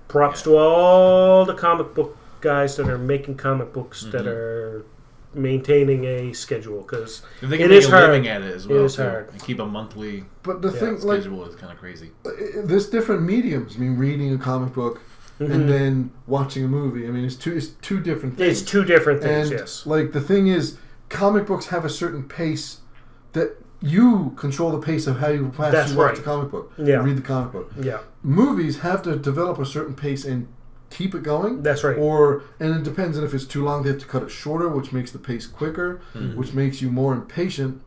props to all the comic book guys that are making comic books that are maintaining a schedule, because it is hard. Living at it as well. It is hard. And keep a monthly schedule is kind of crazy. There's different mediums. I mean, reading a comic book and then watching a movie. I mean, it's two different things. It's two different things, and, yes. Like, the thing is, comic books have a certain pace that you control the pace of how you watch the comic book. Yeah. Read the comic book. Yeah. Movies have to develop a certain pace and keep it going. That's right. And it depends on if it's too long, they have to cut it shorter, which makes the pace quicker, which makes you more impatient.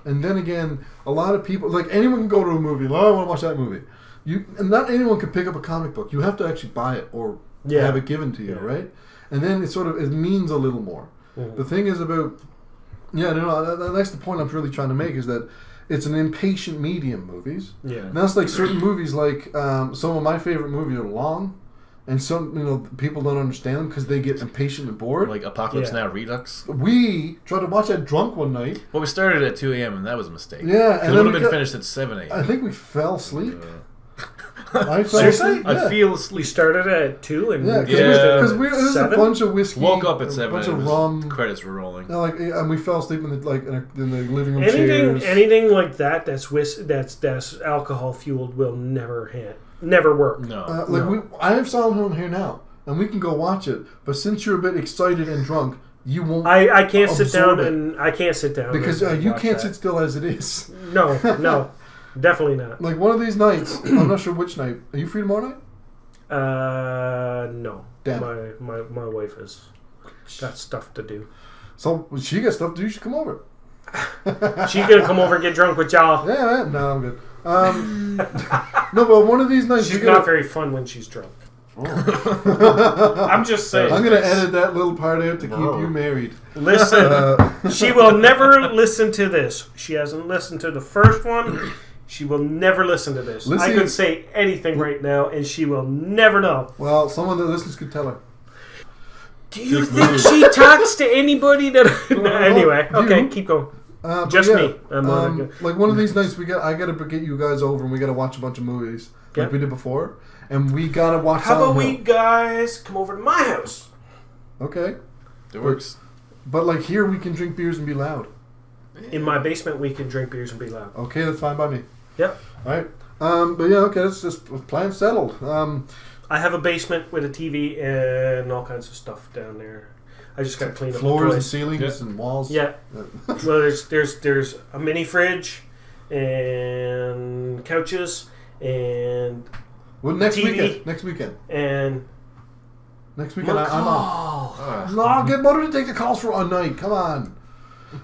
And then again, a lot of people, like anyone can go to a movie, I want to watch that movie. And not anyone can pick up a comic book. You have to actually buy it or have it given to you, right? And then it means a little more. The thing is about, that's the point I'm really trying to make, is that it's an impatient medium, movies. Yeah. And that's like certain movies, like some of my favorite movies are long. And some, people don't understand them because they get impatient and bored. Like Apocalypse Now Redux. We tried to watch that drunk one night. Well, we started at 2 a.m. and that was a mistake. Yeah. And it would have been finished at 7 a.m. I think we fell asleep. I fell asleep? I feel asleep. We started at 2 and because there was a bunch of whiskey. Woke up at 7. A bunch of rum. Credits were rolling. And we fell asleep in the living room chairs. Anything like that that's alcohol fueled will never work. No. I have Silent Hill here now, and we can go watch it. But since you're a bit excited and drunk, you won't. I can't sit down because you can't sit still as it is. No, definitely not. Like one of these nights, I'm not sure which night. Are you free tomorrow night? No. Damn. My wife has got stuff to do. So she got stuff to do. You should come over. She's gonna come over and get drunk with y'all. Yeah, man. No, I'm good. No, but one of these nights she's not very fun when she's drunk. I'm just saying. I'm going to edit that little part out to keep you married. Listen, she will never listen to this. She hasn't listened to the first one. She will never listen to this. I could say anything right now, and she will never know. Well, someone that listens could tell her. Do you think she talks to anybody that... Anyway, okay, keep going. Just me. Like one of these nights, I got to get you guys over, and we got to watch a bunch of movies like we did before, and we got to watch. How about we guys come over to my house? Okay, it works. But like here, we can drink beers and be loud. In my basement, we can drink beers and be loud. Okay, that's fine by me. Yep. All right. But yeah, okay, that's just plan settled. I have a basement with a TV and all kinds of stuff down there. I just got to clean up floors the and ceilings and walls. Yeah. Well, there's a mini fridge and couches and next TV. Next weekend. And next weekend I'm off. No, I'll get Mother to take the calls for one night. Come on.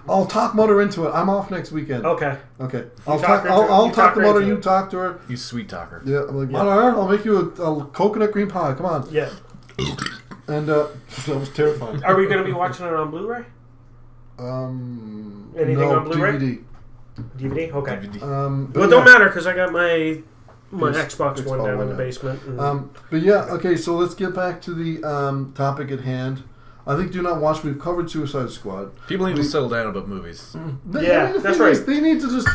I'll talk Mother into it. I'm off next weekend. Okay. I'll talk to Mother. You talk to her. You sweet talker. Yeah. I'm like, Mother, I'll make you a coconut cream pie. Come on. Yeah. And that was terrifying. Are we going to be watching it on Blu-ray? Anything on Blu-ray? DVD. Okay. DVD. Well, it don't matter because I got my Xbox One down in the basement. But yeah, okay. So let's get back to the topic at hand. I think Do Not Watch. We've covered Suicide Squad. People need to settle down about movies. That's right. They need to just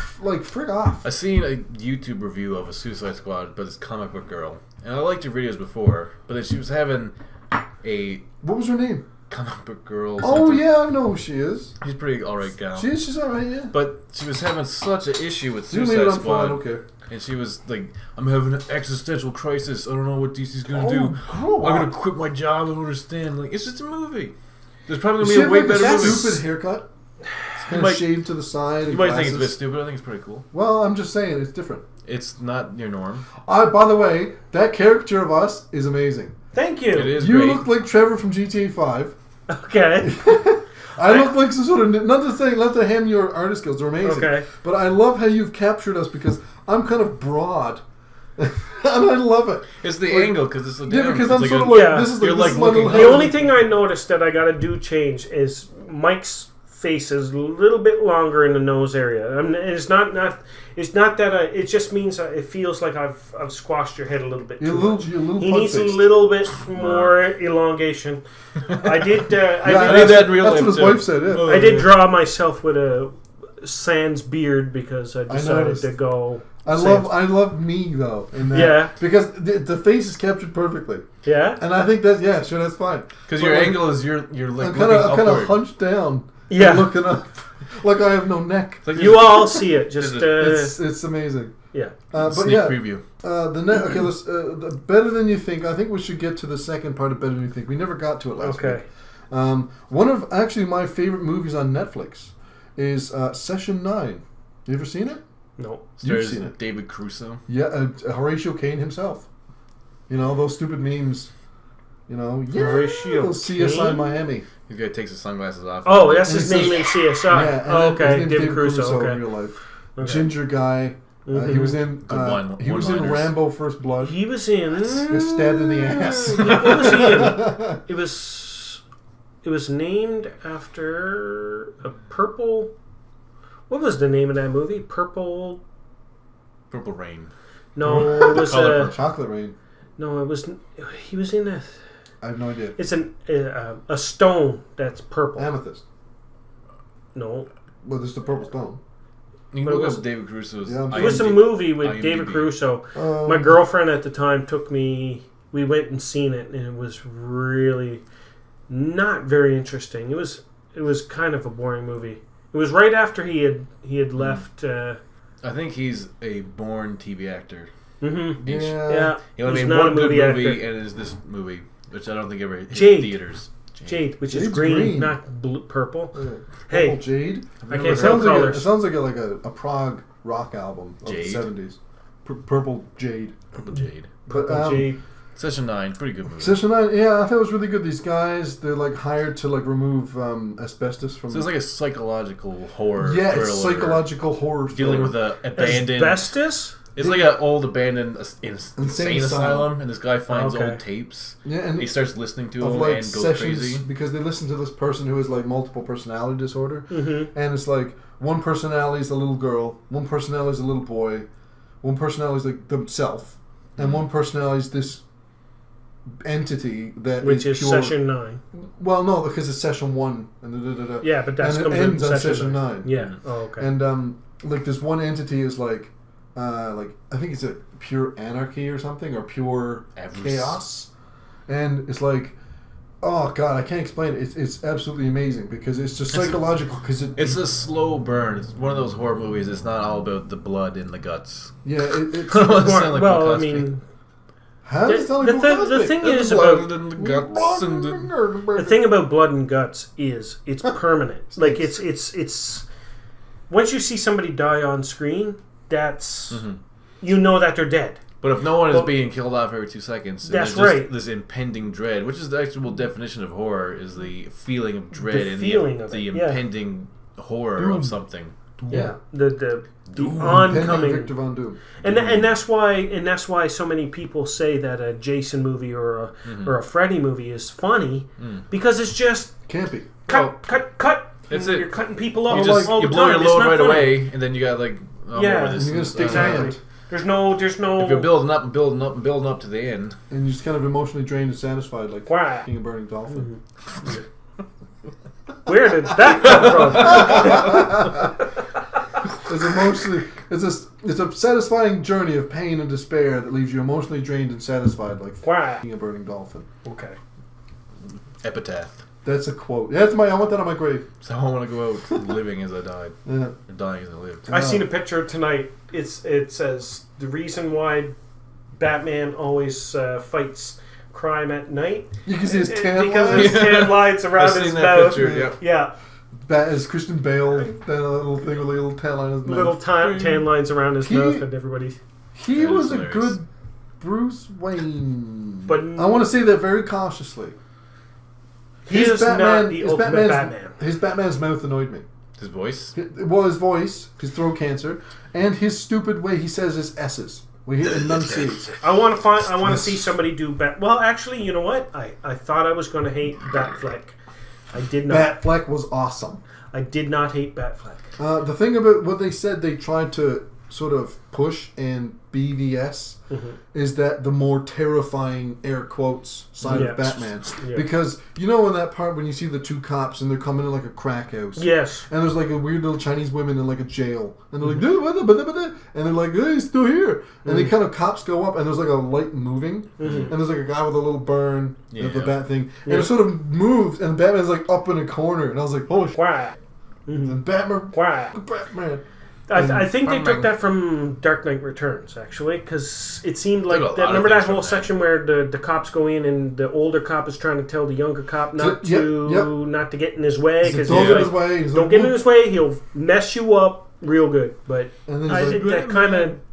frick off. I seen a YouTube review of a Suicide Squad, but it's Comic Book Girl, and I liked her videos before, but then she was having a... What was her name? Comic Book Girl. Oh yeah, I know who she is. She's pretty alright gal. She's alright, yeah. But she was having such an issue with Suicide Squad. I don't care. And she was like, I'm having an existential crisis. I don't know what DC's going to do. I'm going to quit my job. I don't understand. Like, it's just a movie. There's probably going to be a way better movie. Stupid haircut. Kind of shaved to the side. You might think it's a bit stupid. I think it's pretty cool. Well, I'm just saying, it's different. It's not your norm. By the way, that caricature of us is amazing. Thank you. It is You great. look like Trevor from GTA 5. Okay. I look like some sort of... Not to ham your artist skills. They're amazing. Okay. But I love how you've captured us because I'm kind of broad. And I love it. It's the angle because it's a Yeah, because I'm like sort of like... This is you're like... like looking the only thing I noticed that I got to do change is Mike's face is a little bit longer in the nose area. It's not that it just means it feels like I've squashed your head a little bit. You're a little he needs a little bit more elongation. I did. That's what his wife said. Yeah. I did draw myself with a sans beard because I decided to go. I love me though in that. Yeah. Because the face is captured perfectly. Yeah. And I think that's sure that's fine. Because your angle is you're like I'm kind of hunched down. Yeah. Looking up, like I have no neck. Like you all see it. Just it's amazing. Yeah. But sneak preview. Okay. Let's Better Than You Think. I think we should get to the second part of Better Than You Think. We never got to it last week. One of actually my favorite movies on Netflix is Session 9. You ever seen it? No. You've seen it. David Caruso. Yeah, Horatio Caine himself. You know those stupid memes. You know, Horatio CSI Miami. He's guy takes his sunglasses off. Oh, that's his name in CSI. Yeah, okay, David Caruso. Okay. In real life, ginger guy. He was in. He was in Rambo: First Blood. He was in. Gets stabbed in the ass. What was he in? It was named after a purple. What was the name of that movie? Purple Rain. No, it was Chocolate Rain. No, it was. He was in a. I have no idea. It's a stone that's purple. Amethyst. No. Well, there's the purple stone. You can look up David Caruso's. Yeah, it was a movie with IMDb. David Caruso. My girlfriend at the time took me. We went and seen it, and it was really not very interesting. It was kind of a boring movie. It was right after he had left. I think he's a born TV actor. Mm-hmm. Yeah. He only made one good movie, and it's this movie, which I don't think ever hit theaters. Jade, which is Jade's green, not blue, purple. Hey, Jade. I can't tell colors. It sounds like a prog rock album of the 70s. Purple Jade. Purple Jade. But, Jade. Session 9, pretty good movie. Session 9, yeah, I thought it was really good. These guys, they're like hired to like remove asbestos from. So it's like a psychological horror. Yeah, thriller. it's psychological horror. Dealing with a abandoned asbestos. It's like an old abandoned insane asylum, and this guy finds old tapes. Yeah, and he starts listening to them like and goes crazy because they listen to this person who has like multiple personality disorder, and it's like one personality is a little girl, one personality is a little boy, one personality is like themselves, and one personality is this entity that which is pure, session 9. Well, no, because it's session 1 and yeah, but that's and comes it ends in on session 9. Yeah. Oh, okay. And like this one entity is like I think it's a pure anarchy or something, or pure chaos, and it's like, oh god, I can't explain it. It's absolutely amazing because it's just psychological. Because it's a slow burn. It's one of those horror movies. It's not all about the blood in the guts. Yeah, it's well, I mean. The thing is about the thing about blood and guts is it's permanent. Like it's once you see somebody die on screen, that's you know that they're dead. But if no one is being killed off every 2 seconds, that's right. This impending dread, which is the actual definition of horror, is the feeling of dread and the impending horror of something. Yeah, the oncoming Victor Von Doom, and that's why so many people say that a Jason movie or a Freddy movie is funny because it's just campy. Cut. That's You're cutting people up. You blow your load right away, and then you got like you're gonna stick exactly. There's no. If you're building up to the end, and you're just kind of emotionally drained and satisfied, like being a burning dolphin. Where did that come from? It's emotionally. It's a satisfying journey of pain and despair that leaves you emotionally drained and satisfied, like being a burning dolphin. Okay. Epitaph. That's a quote. I want that on my grave. So I want to go out living as I died. Yeah. Or dying as I lived. I seen a picture tonight. It says the reason why Batman always fights crime at night. You can see his tan because lines. his tan lines around his mouth. Picture, yeah. That is Christian Bale. That little thing with a little tan line in his mouth. Little tan lines around his mouth, and everybody. He was a good Bruce Wayne. But I want to say that very cautiously. He is not the ultimate Batman. His Batman's mouth annoyed me. His voice? His voice, his throat cancer, and his stupid way he says his S's. We hear enunciates. I want to see somebody do Well, actually, you know what? I thought I was going to hate Batfleck. I did not. Batfleck was awesome. I did not hate Batfleck. The thing about what they said they tried to sort of push in BVS is that the more terrifying air quotes side of Batman. Yeah. Because you know in that part when you see the two cops and they're coming in like a crack house. Yes. And there's like a weird little Chinese women in like a jail. And they're like, and they're like, hey, he's still here. And they kind of cops go up and there's like a light moving. And there's like a guy with a little burn of the bat thing. And it sort of moves and Batman's like up in a corner. And I was like, holy shit. And Batman. I think they took that from Dark Knight Returns, actually, because it seemed like remember that whole section where the cops go in and the older cop is trying to tell the younger cop not to get in his way because don't get in his way. Don't get in his way. He'll mess you up real good. But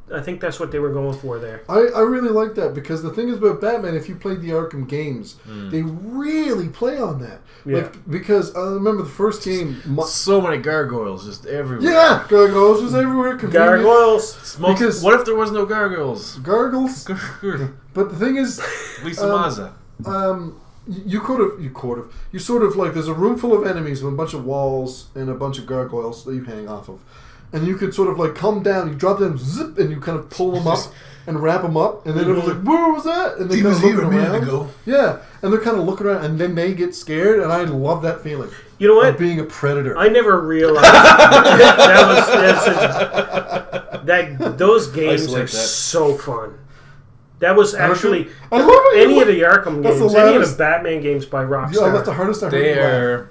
I think that's what they were going for there. I really like that because the thing is about Batman, if you played the Arkham games, they really play on that. Yeah. Like, because I remember the first game... So many gargoyles just everywhere. Yeah! Gargoyles just everywhere. Gargoyles. Because what if there was no gargoyles? Gargoyles? But the thing is... Lisa Mazza. You sort of like, there's a room full of enemies with a bunch of walls and a bunch of gargoyles that you hang off of. And you could sort of like come down, you drop them, zip, and you kind of pull them up and wrap them up. And then everyone's like, what was that? And they kind of looking around. Yeah, and they're kind of looking around, and then they get scared, and I love that feeling. You know what? Of being a predator. I never realized those games are so fun. That was actually I love it. Any of the Arkham games, any of the Batman games by Rockstar. Yeah, that's the hardest I heard. They are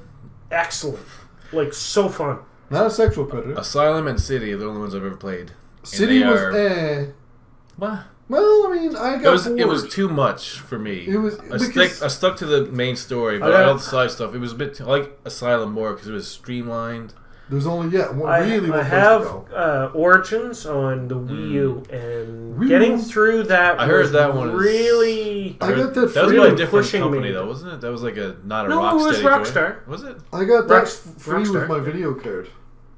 excellent, like so fun. Not a sexual predator. Asylum and City are the only ones I've ever played. City was What? Well, I mean, I got bored. It was too much for me. I stuck to the main story, but all the side stuff, it was a bit like Asylum more because it was streamlined. There's only I have Origins on the Wii U, and getting through that. I heard that one really. I got that. That was by a different company, though, wasn't it? That was like not a Rockstar. No, it was Rockstar. Was it? I got that free with my video card.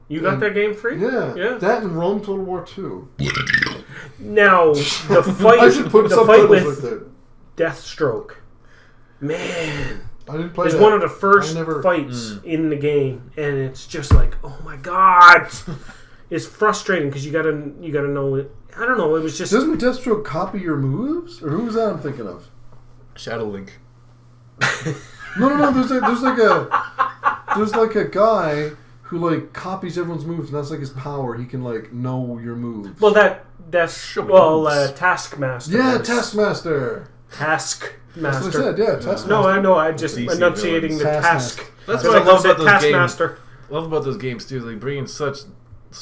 You got that game free? Yeah. That and Rome Total War 2. Now, the fight, I should put the fight with like that. Deathstroke. Man. I didn't play it's that. one of the first fights in the game, and it's just like, oh my god. It's frustrating because you gotta know it. I don't know, it was just... Doesn't Deathstroke copy your moves? Or who was that I'm thinking of? Shadow Link. No. There's like a guy who like copies everyone's moves, and that's like his power. He can like know your moves. Well, Taskmaster. Yeah, Taskmaster. Taskmaster. That's what I said. Yeah, Taskmaster. No, I know. I just enunciating the task. That's what I love about those Taskmaster. games. Love about those games too. Like bringing so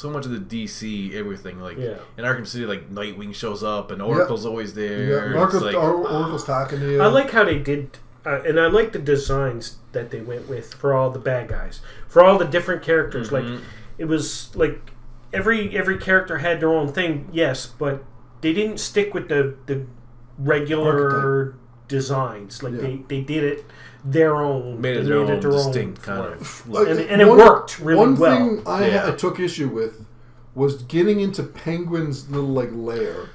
much of the DC everything. Like in Arkham City, like Nightwing shows up and Oracle's always there. Yeah, Oracle's talking to you. I like how they did. And I like the designs that they went with for all the bad guys, for all the different characters. Like it was like every character had their own thing, yes, but they didn't stick with the regular designs. Like they did it their own, made it their own distinct kind of, like, and it worked really well. One thing I took issue with was getting into Penguin's little like lair.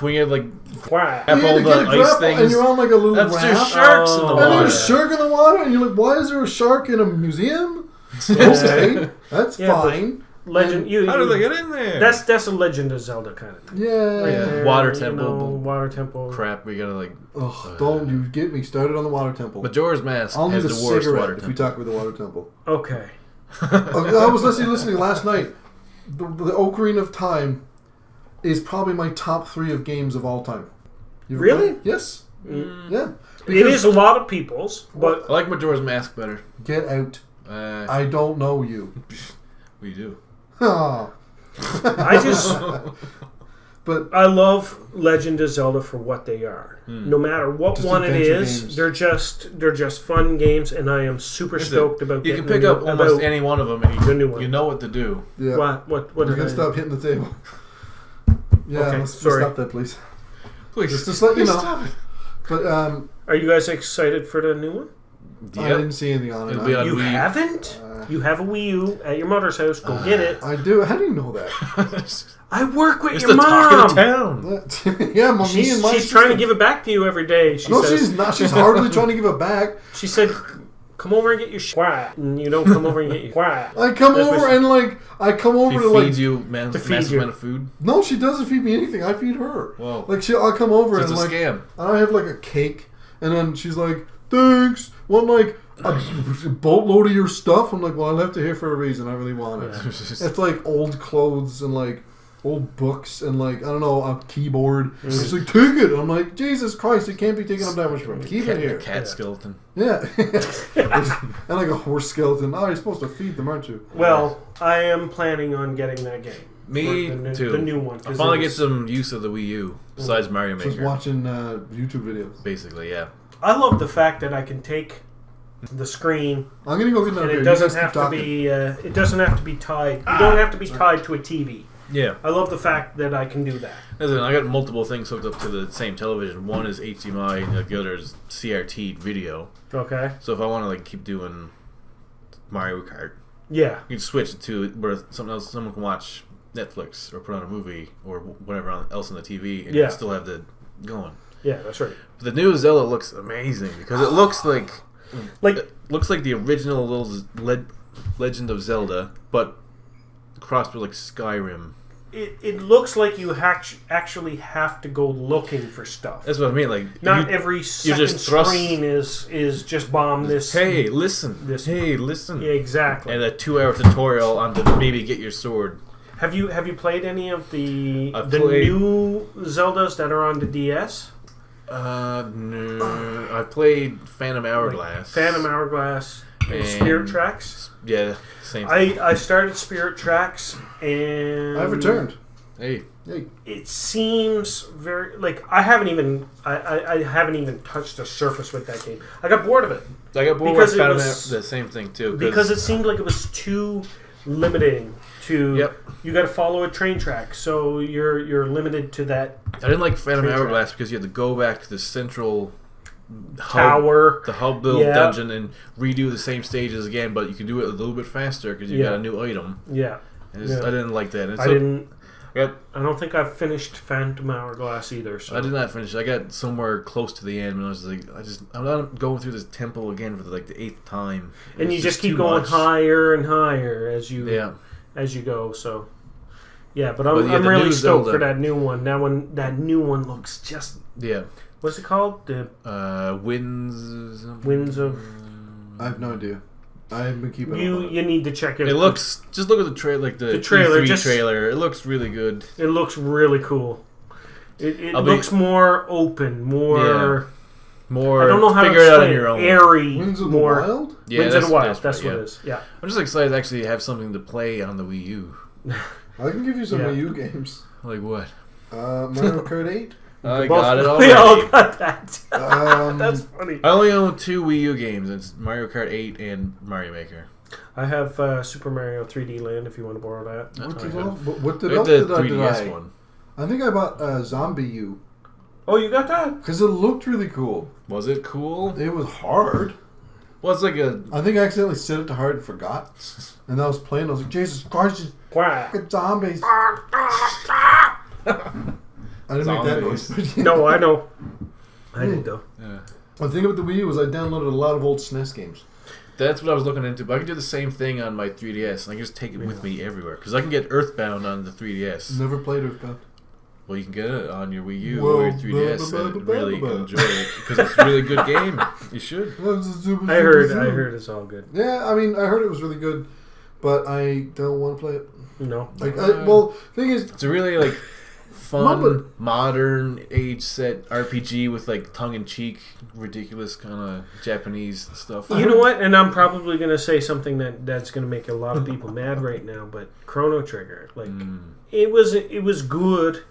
When you had like wow. all the ice things, and you're on like a little raft. There's sharks in the water. And there's a shark in the water, and you're like, why is there a shark in a museum? Okay, that's fine. Legend. How did they get in there? That's a Legend of Zelda kind of thing. Yeah. Right there, water temple. Water temple. Crap, we gotta like. Don't you get me started on the water temple. Majora's Mask I'll has need the a worst cigarette water if temple. we talk about the water temple. Okay. I was listening last night. The Ocarina of Time is probably my top 3 of games of all time. Really? Yes. Yeah. It is a lot of people's, but I like Majora's Mask better. Get out. I don't know you. We do. Oh. But I love Legend of Zelda for what they are. No matter what one it is, games. they're just fun games, and I am super stoked about. You can pick up almost any one of them, and you know what to do. Yeah. What? You're gonna stop hitting the table. Yeah. Okay, let's stop that, please. Please, just let you know. Stop it. But are you guys excited for the new one? Yep. I didn't see anything on it. You haven't? You have a Wii U at your mother's house. Go get it. I do. How do you know that? I work with it's your the mom. Talk of the town. Yeah, me and my she's trying to give it back to you every day. She's not. She's hardly trying to give it back. She said, "Come over and get your squat," and you don't come over and get your squat. I come over to feed you massive amount of food. No, she doesn't feed me anything. I feed her. Whoa. Like I'll come over so and it's like a scam. I have like a cake, and then she's like, "Thanks." Want like a boatload of your stuff? I'm like, well, I left it here for a reason. I really want it. It's like old clothes and like old books and like I don't know, a keyboard. It's like, take it. I'm like, Jesus Christ, it can't be taking up that much room. Keep it here. A cat skeleton. Yeah. And like a horse skeleton. Oh, you're supposed to feed them, aren't you? Well, I am planning on getting that game. Me too. The new one. I finally get some use of the Wii U besides Mario Maker. Just watching YouTube videos. Basically, yeah. I love the fact that I can take the screen. I'm gonna go get another beer. It doesn't have to be. It doesn't have to be tied. You don't have to be tied to a TV. Yeah. I love the fact that I can do that. Listen, I got multiple things hooked up to the same television. One is HDMI, and the other is CRT video. Okay. So if I want to like keep doing Mario Kart, yeah, you can switch it to where someone can watch Netflix or put on a movie or whatever else on the TV, and you can still have the going. Yeah, that's right. But the new Zelda looks amazing because it looks like the original little Legend of Zelda, but crossed with like Skyrim. It looks like you actually have to go looking for stuff. That's what I mean. Like not every second screen is just bomb this. Hey, listen. Hey, listen. Yeah, exactly. And a 2-hour tutorial on to maybe get your sword. Have you played any of the new Zeldas that are on the DS? No. I played Phantom Hourglass. Phantom Hourglass and Spirit Tracks. Yeah, same thing. I started Spirit Tracks and I've returned. Hey. It seems very like I haven't even touched the surface with that game. I got bored of it. I got bored with the same thing too. Because it seemed like it was too limiting. You got to follow a train track, so you're limited to that. I didn't like Phantom Hourglass because you had to go back to the central tower, the hub build dungeon, and redo the same stages again, but you can do it a little bit faster because you got a new item. Yeah. I didn't like that. I didn't. I don't think I've finished Phantom Hourglass either. So. I did not finish. I got somewhere close to the end, and I was like, I'm not going through this temple again for the 8th time. And you just keep going higher and higher as you go. So, but I'm really stoked for that new one. That new one looks just What's it called? The Winds of. I have no idea. I haven't been keeping. You need to check it. It looks. Just look at the trailer, the trailer. Trailer. It looks really good. It looks really cool. It looks more open, more. More. I don't know how to figure it out on explain your own. Airy. Winds of the Wild. Yeah, Winds of the Wild. That's what it is. Yeah. I'm just excited to actually have something to play on the Wii U. I can give you some Wii U games. Like what? Mario Kart 8. I got it already. We all got that. That's funny. I only own 2 Wii U games. It's Mario Kart 8 and Mario Maker. I have Super Mario 3D Land if you want to borrow that. What did the 3DS one. I think I bought Zombie U. Oh, you got that? Because it looked really cool. Was it cool? It was hard. Well, it's like I think I accidentally set it to hard and forgot. And I was playing. I was like, Jesus Christ, just fucking zombies. I didn't make that noise. No, I know. I did though. Yeah. The thing about the Wii U was I downloaded a lot of old SNES games. That's what I was looking into. But I can do the same thing on my 3DS. And I can just take it with me everywhere. Because I can get Earthbound on the 3DS. Never played Earthbound. Well, you can get it on your Wii U or your 3DS and really enjoy it. Because it's a really good game. You should. I heard it's all good. Yeah, I mean, I heard it was really good. But I don't want to play it. No. Thing is... It's a really, fun, modern, age-set RPG with tongue-in-cheek, ridiculous kind of Japanese stuff. You know what? And I'm probably going to say something that's going to make a lot of people mad right now. But Chrono Trigger, it was good.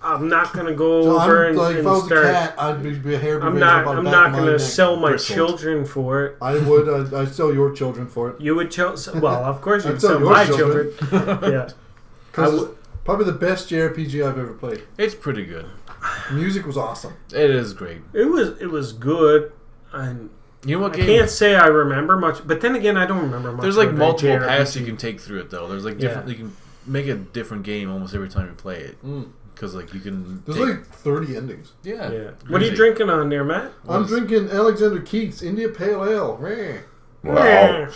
I'm not going to go over and if I was start. A cat, I'd be hair. I'm not going to sell my children for it. I would. I'd sell your children for it. You would well, of course you'd sell my children. Yeah. Probably the best JRPG I've ever played. It's pretty good. Music was awesome. It is great. It was good. And you know what game? I can't say I remember much, but then again, I don't remember much. There's multiple paths you can take through it though. There's different. You can make a different game almost every time you play it. Because you can. There's 30 endings. Yeah. What are you drinking on there, Matt? I'm drinking Alexander Keith's India Pale Ale. Wow.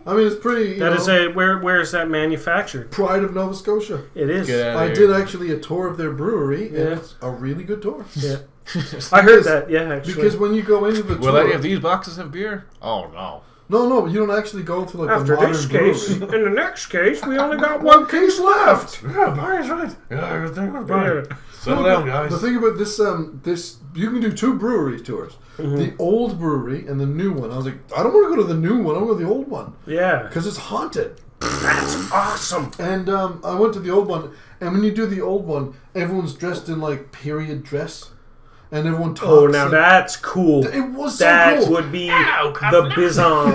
I mean, it's pretty. Where is that manufactured? Pride of Nova Scotia. It is. I did actually a tour of their brewery, and it's a really good tour. Yeah. I heard that. Yeah, actually. Because when you go into the tour, will any of these boxes have beer? Oh no. No, you don't actually go to After the modern this brewery. case, in the next case, we only got one case left. Yeah, Barry's right. Yeah, settle down, guys. The thing about this you can do 2 brewery tours. Mm-hmm. The old brewery and the new one. I was like, I don't want to go to the new one. I want to go to the old one. Yeah. Because it's haunted. That's awesome. And I went to the old one. And when you do the old one, everyone's dressed in period dress. And everyone talks. Oh, now that's cool. It was so cool. That would be the bizarre.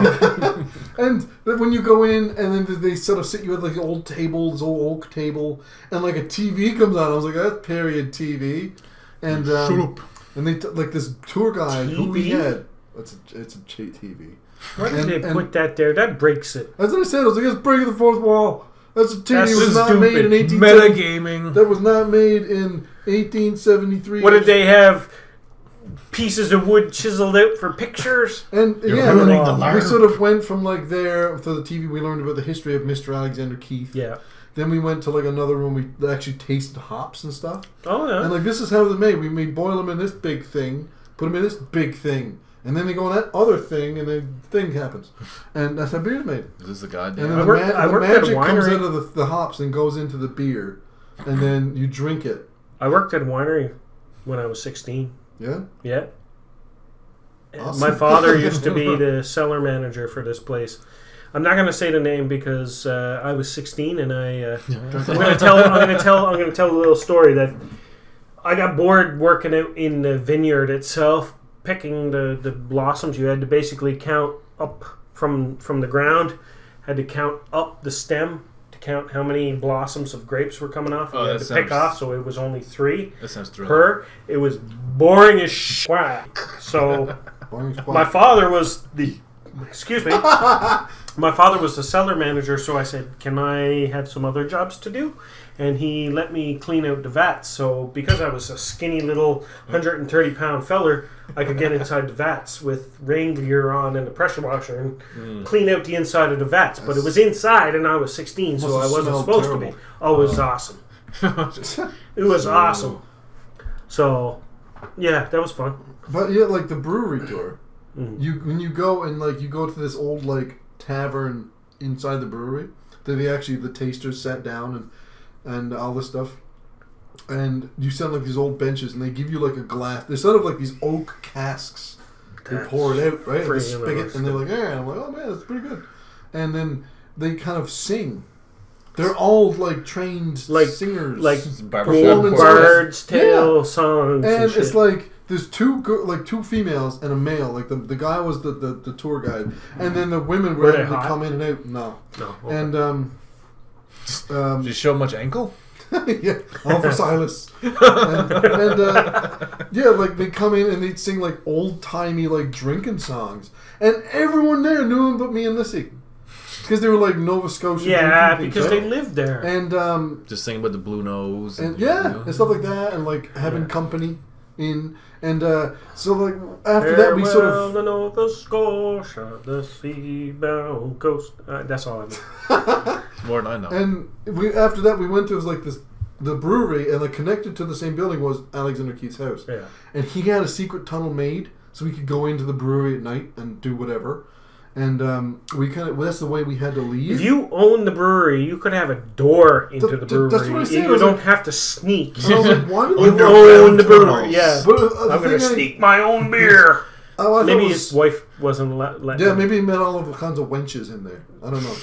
And when you go in, and then they sort of sit you at the old table, this old oak table, and a TV comes on. I was like, that's period TV. And shut up. And they this tour guide who we had. It's a TV. Why did they put that there? That breaks it. That's what I said. I was like, it's breaking the fourth wall. That's a TV that was not stupid. made in 1870. Metagaming. That was not made in 1873. What did they have? Pieces of wood chiseled out for pictures? And we sort of went from there to the TV. We learned about the history of Mr. Alexander Keith. Yeah. Then we went to another room. We actually tasted hops and stuff. Oh yeah. And this is how they're made. We boil them in this big thing, put them in this big thing, and then they go in that other thing, and the thing happens. And that's how beer's made. Is this the goddamn? And then the magic comes out of the hops and goes into the beer, and then you drink it. I worked at a winery when I was 16. Yeah? Yeah. Awesome. My father used to be the cellar manager for this place. I'm not going to say the name because I was 16 and I'm going to tell a little story that I got bored working out in the vineyard itself, picking the blossoms. You had to basically count up from the ground, had to count up the stem to count how many blossoms of grapes were coming off. Oh, We had to pick off, so it was only 3 That sounds thrilling. per. It was boring as squat. So my father was the... Excuse me. My father was the cellar manager, so I said, can I have some other jobs to do? And he let me clean out the vats. So because I was a skinny little 130-pound feller, I could get inside the vats with rain gear on and a pressure washer and clean out the inside of the vats. But it was inside, and I was 16, so I wasn't supposed to be. Oh, it was awesome. It was awesome. So, yeah, that was fun. But yeah, like the brewery tour. When you go and like you go to this old like tavern inside the brewery, the tasters sat down and all this stuff, and you sit on like these old benches, and they give you like a glass. They set up like these oak casks. They pour it out, right? And spigot, and they're like, yeah. And I'm like, oh man, that's pretty good. And then they kind of sing. They're all like trained singers, like performance birds, tale songs, and it's like there's two females and a male. Like the guy was the tour guide, and then the women were able to come in and out. No. Okay. And did you show much ankle? Yeah, all for Silas. and yeah, like they come in and they'd sing like old timey like drinking songs, and everyone there knew him but me and Lissy. Because they were like Nova Scotia. Yeah, because they lived there. And just singing about the blue nose. And and stuff like that, and like having company in. And so like after that we sort of the Nova Scotia, the sea-bound coast. That's all I know. More than I know. And after that we went to the brewery, and like connected to the same building was Alexander Keith's house. Yeah. And he had a secret tunnel made so we could go into the brewery at night and do whatever. And that's the way we had to leave. If you own the brewery, you could have a door into the brewery. That's what I said. You don't have to sneak. And I was like, why do you own the brewery? Yeah. But, I'm going to sneak my own beer. Maybe his wife wasn't letting him. Maybe he met all of the kinds of wenches in there. I don't know.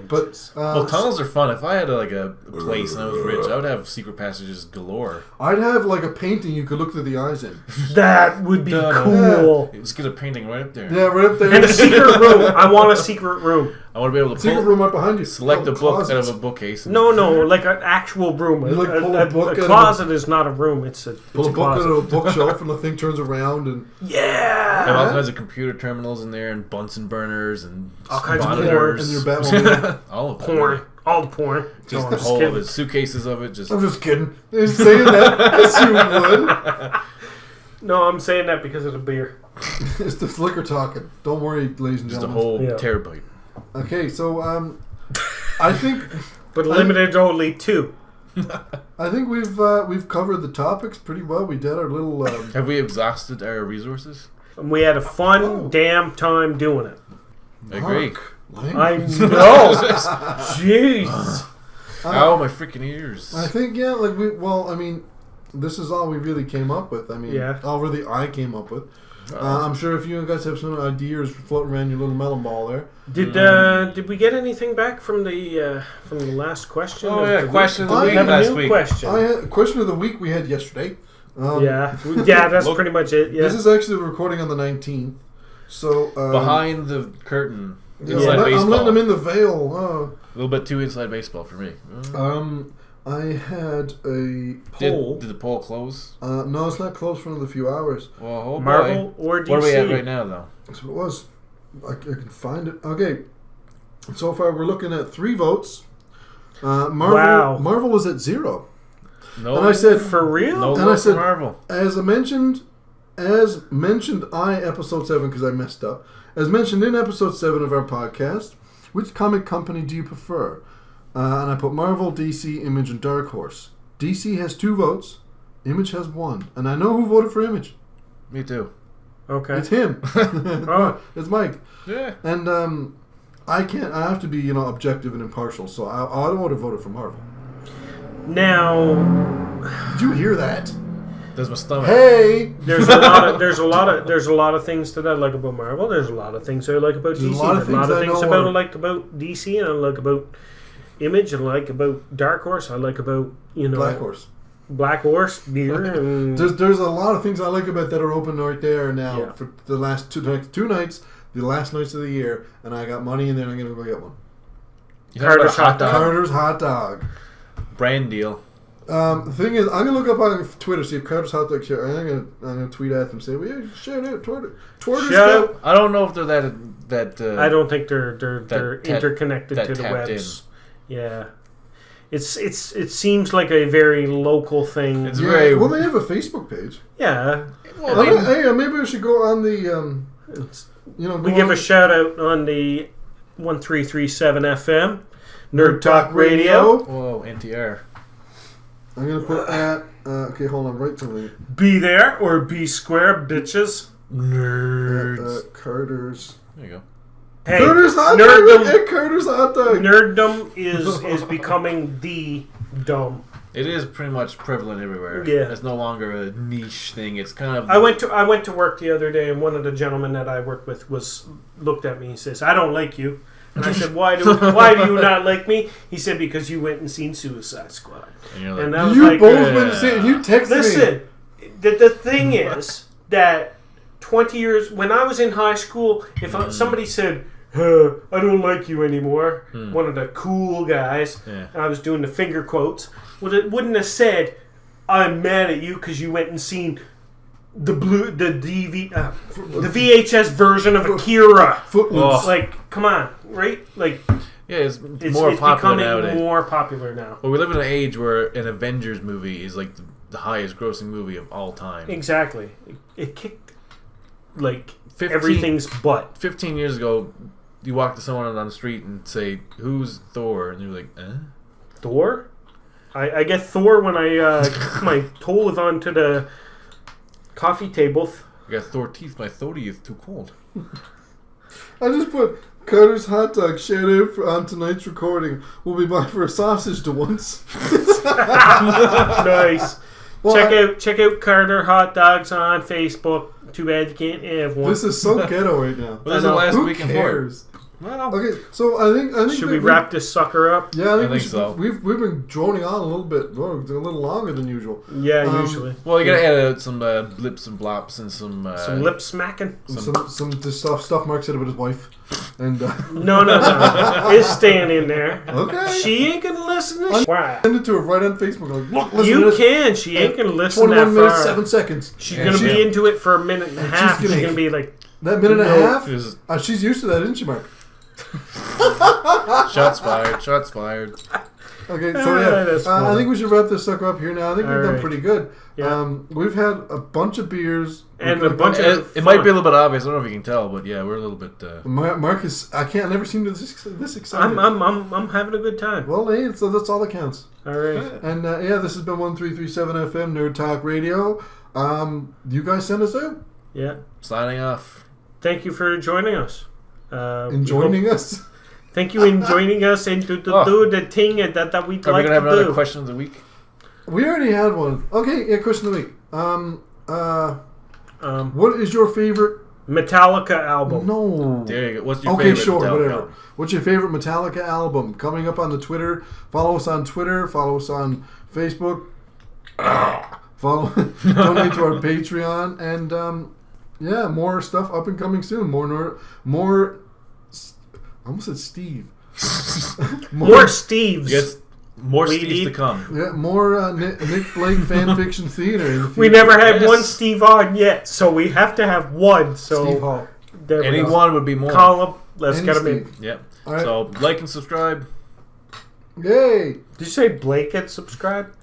But tunnels are fun. If I had a place and I was rich, I would have secret passages galore. I'd have like a painting you could look through the eyes in. That would be cool. Yeah. Let's get a painting right up there. Yeah, right up there. And a secret room. I want a secret room. I want to be able to secret room right behind you. Select a book out of a bookcase. No, like an actual room. A closet is not a room. It's a book out of a bookshelf, and the thing turns around and have all kinds of computer terminals in there, and Bunsen burners, and all kinds of porn, and your Batmobile. All of porn. All the porn. Just the whole of it. Suitcases of it. I'm just kidding. They're saying that. Yes, you would. No, I'm saying that because of the beer. It's the flicker talking. Don't worry, ladies and gentlemen. Just a whole terabyte. Okay, so I think, but limited only 2. I think we've covered the topics pretty well. We did our little. Have we exhausted our resources? And we had a fun damn time doing it. I agree. I know. Jeez. Ow, my freaking ears. I think this is all we really came up with. All really I came up with. I'm sure if you guys have some ideas floating around your little melon ball there. Did we get anything back from the last question? Oh yeah, question of the week last week. Question of the week we had yesterday. That's pretty much it. Yeah. This is actually the recording on the 19th. So behind the curtain, inside baseball. I'm letting them in the veil. A little bit too inside baseball for me. I had a poll. Did the poll close? No, it's not closed for another few hours. Well, Marvel or DC? What are we at right now, though? That's what it was. I can find it. Okay. So far, we're looking at 3 votes. Marvel is at 0. No, and I said for real. No, and I said Marvel. As mentioned, episode 7 because I messed up. As mentioned in episode 7 of our podcast, which comic company do you prefer? And I put Marvel, DC, Image, and Dark Horse. DC has 2 votes. Image has 1. And I know who voted for Image. Me too. Okay. It's him. It's Mike. Yeah. And I have to be, objective and impartial, so I would have voted for Marvel. Now, did you hear that? There's my stomach. Hey, there's a lot of things that I like about Marvel. There's a lot of things I like about DC. There's a lot of things I like about DC, and I like about Image, and I like about Dark Horse. I like about Black Horse beer. And there's a lot of things I like about that are open right there now for the last two nights, the last nights of the year, and I got money in there, and I'm gonna go get one. Carter's hot dog. Carter's hot dog. Brand deal. The thing is, I'm gonna look up on Twitter, see if Carter's hot dog share. I'm gonna tweet at them and say, "Well, yeah, share it, Twitter." I don't know if they're that. I don't think they're interconnected that to the tapped webs. Yeah, it seems like a very local thing. It's well, they have a Facebook page. Yeah. Well, hey, maybe we should go on the. We give a shout out on the 1337 FM Nerd Talk Radio. Whoa, NTR. I'm gonna put at. Okay, hold on. Right to the. Be there or be square, bitches. Nerds. Carter's. There you go. Hey, Carter's hot dog. Carter's hot dog. Nerddom is becoming the dumb. It is pretty much prevalent everywhere. Yeah. It's no longer a niche thing. It's kind of. I went to work the other day, and one of the gentlemen that I worked with looked at me and says, "I don't like you." And I said, "Why do you not like me?" He said, "Because you went and seen Suicide Squad." And you're like, And I was You like, both went to see it. You texted me. listen, the thing is that 20 years when I was in high school, if somebody said, "I don't like you anymore," one of the cool guys, and I was doing the finger quotes, wouldn't have said, "I'm mad at you because you went and seen the VHS version of Akira." Footloose. Like, come on, right? Like, yeah, it's more popular becoming nowadays. more popular now. But we live in an age where an Avengers movie is like the highest grossing movie of all time. Exactly. It kicked like everything's butt. 15 years ago, you walk to someone on the street and say, "Who's Thor?" And you're like, "Eh?" Thor? I get Thor when I put my toes onto the coffee table. I got Thor teeth. My throaty is too cold. I just put Carter's hot dog shared out on tonight's recording. We'll be by for a sausage to once. Nice. Well, check out Carter Hot Dogs on Facebook. Too bad you can't have one. this is so ghetto right now. Well, this is the last Who week in cares? Well, Okay, so I think Should we wrap this sucker up? Yeah, I think, I think so. We've been droning on a little bit, a little longer than usual. Yeah, usually. well, you gotta add out some blips and blops and some Lip smacking. Some stuff Mark said about his wife, and No. It's staying in there. okay, She ain't gonna listen to Why? send it to her right on Facebook. Like, look, listen to You this. can. She ain't gonna listen 21 that minutes, far. 7 seconds. She's gonna be into it for a minute and a half. She's gonna be like, That minute and a half. is- She's used to that, isn't she, Mark? shots fired. Shots fired. Okay, so Alright, that's I fine. think we should wrap this sucker up here now. I think we've done Alright. pretty good. Yeah. We've had a bunch of beers And We've a bunch got- of- It might be a little bit obvious. I don't know if you can tell, but yeah, we're a little bit. Mark is. I never seem to this excited. I'm having a good time. Well, hey, so that's all that counts. All right. And this has been 1337 FM Nerd Talk Radio. You guys send us out. Yeah. Signing off. Thank you for joining us. And joining us. Thank you in joining us and to do the thing that we'd Are we like gonna have to another do. question of the week? We already had one. Okay, yeah, question of the week. What is your favorite Metallica album. No. There you go. What's your Okay, favorite? sure, Metallica whatever. album? What's your favorite Metallica album? Coming up on the Twitter. Follow us on Twitter. Follow us on Facebook. Follow. Donate to our Patreon. And, more stuff up and coming soon. More. I almost said Steve. More Steves. Yes, more We Steves need- to come. Yeah, more Nick Blake fan fiction theater. In the We future. never had Yes. one Steve on yet, so we have to have one. So Steve Hall. there we Any go. one would be more. Call him. Let's Any get him in. Steve. Yep. All right. So like and subscribe. Yay! Did you say Blake had subscribed?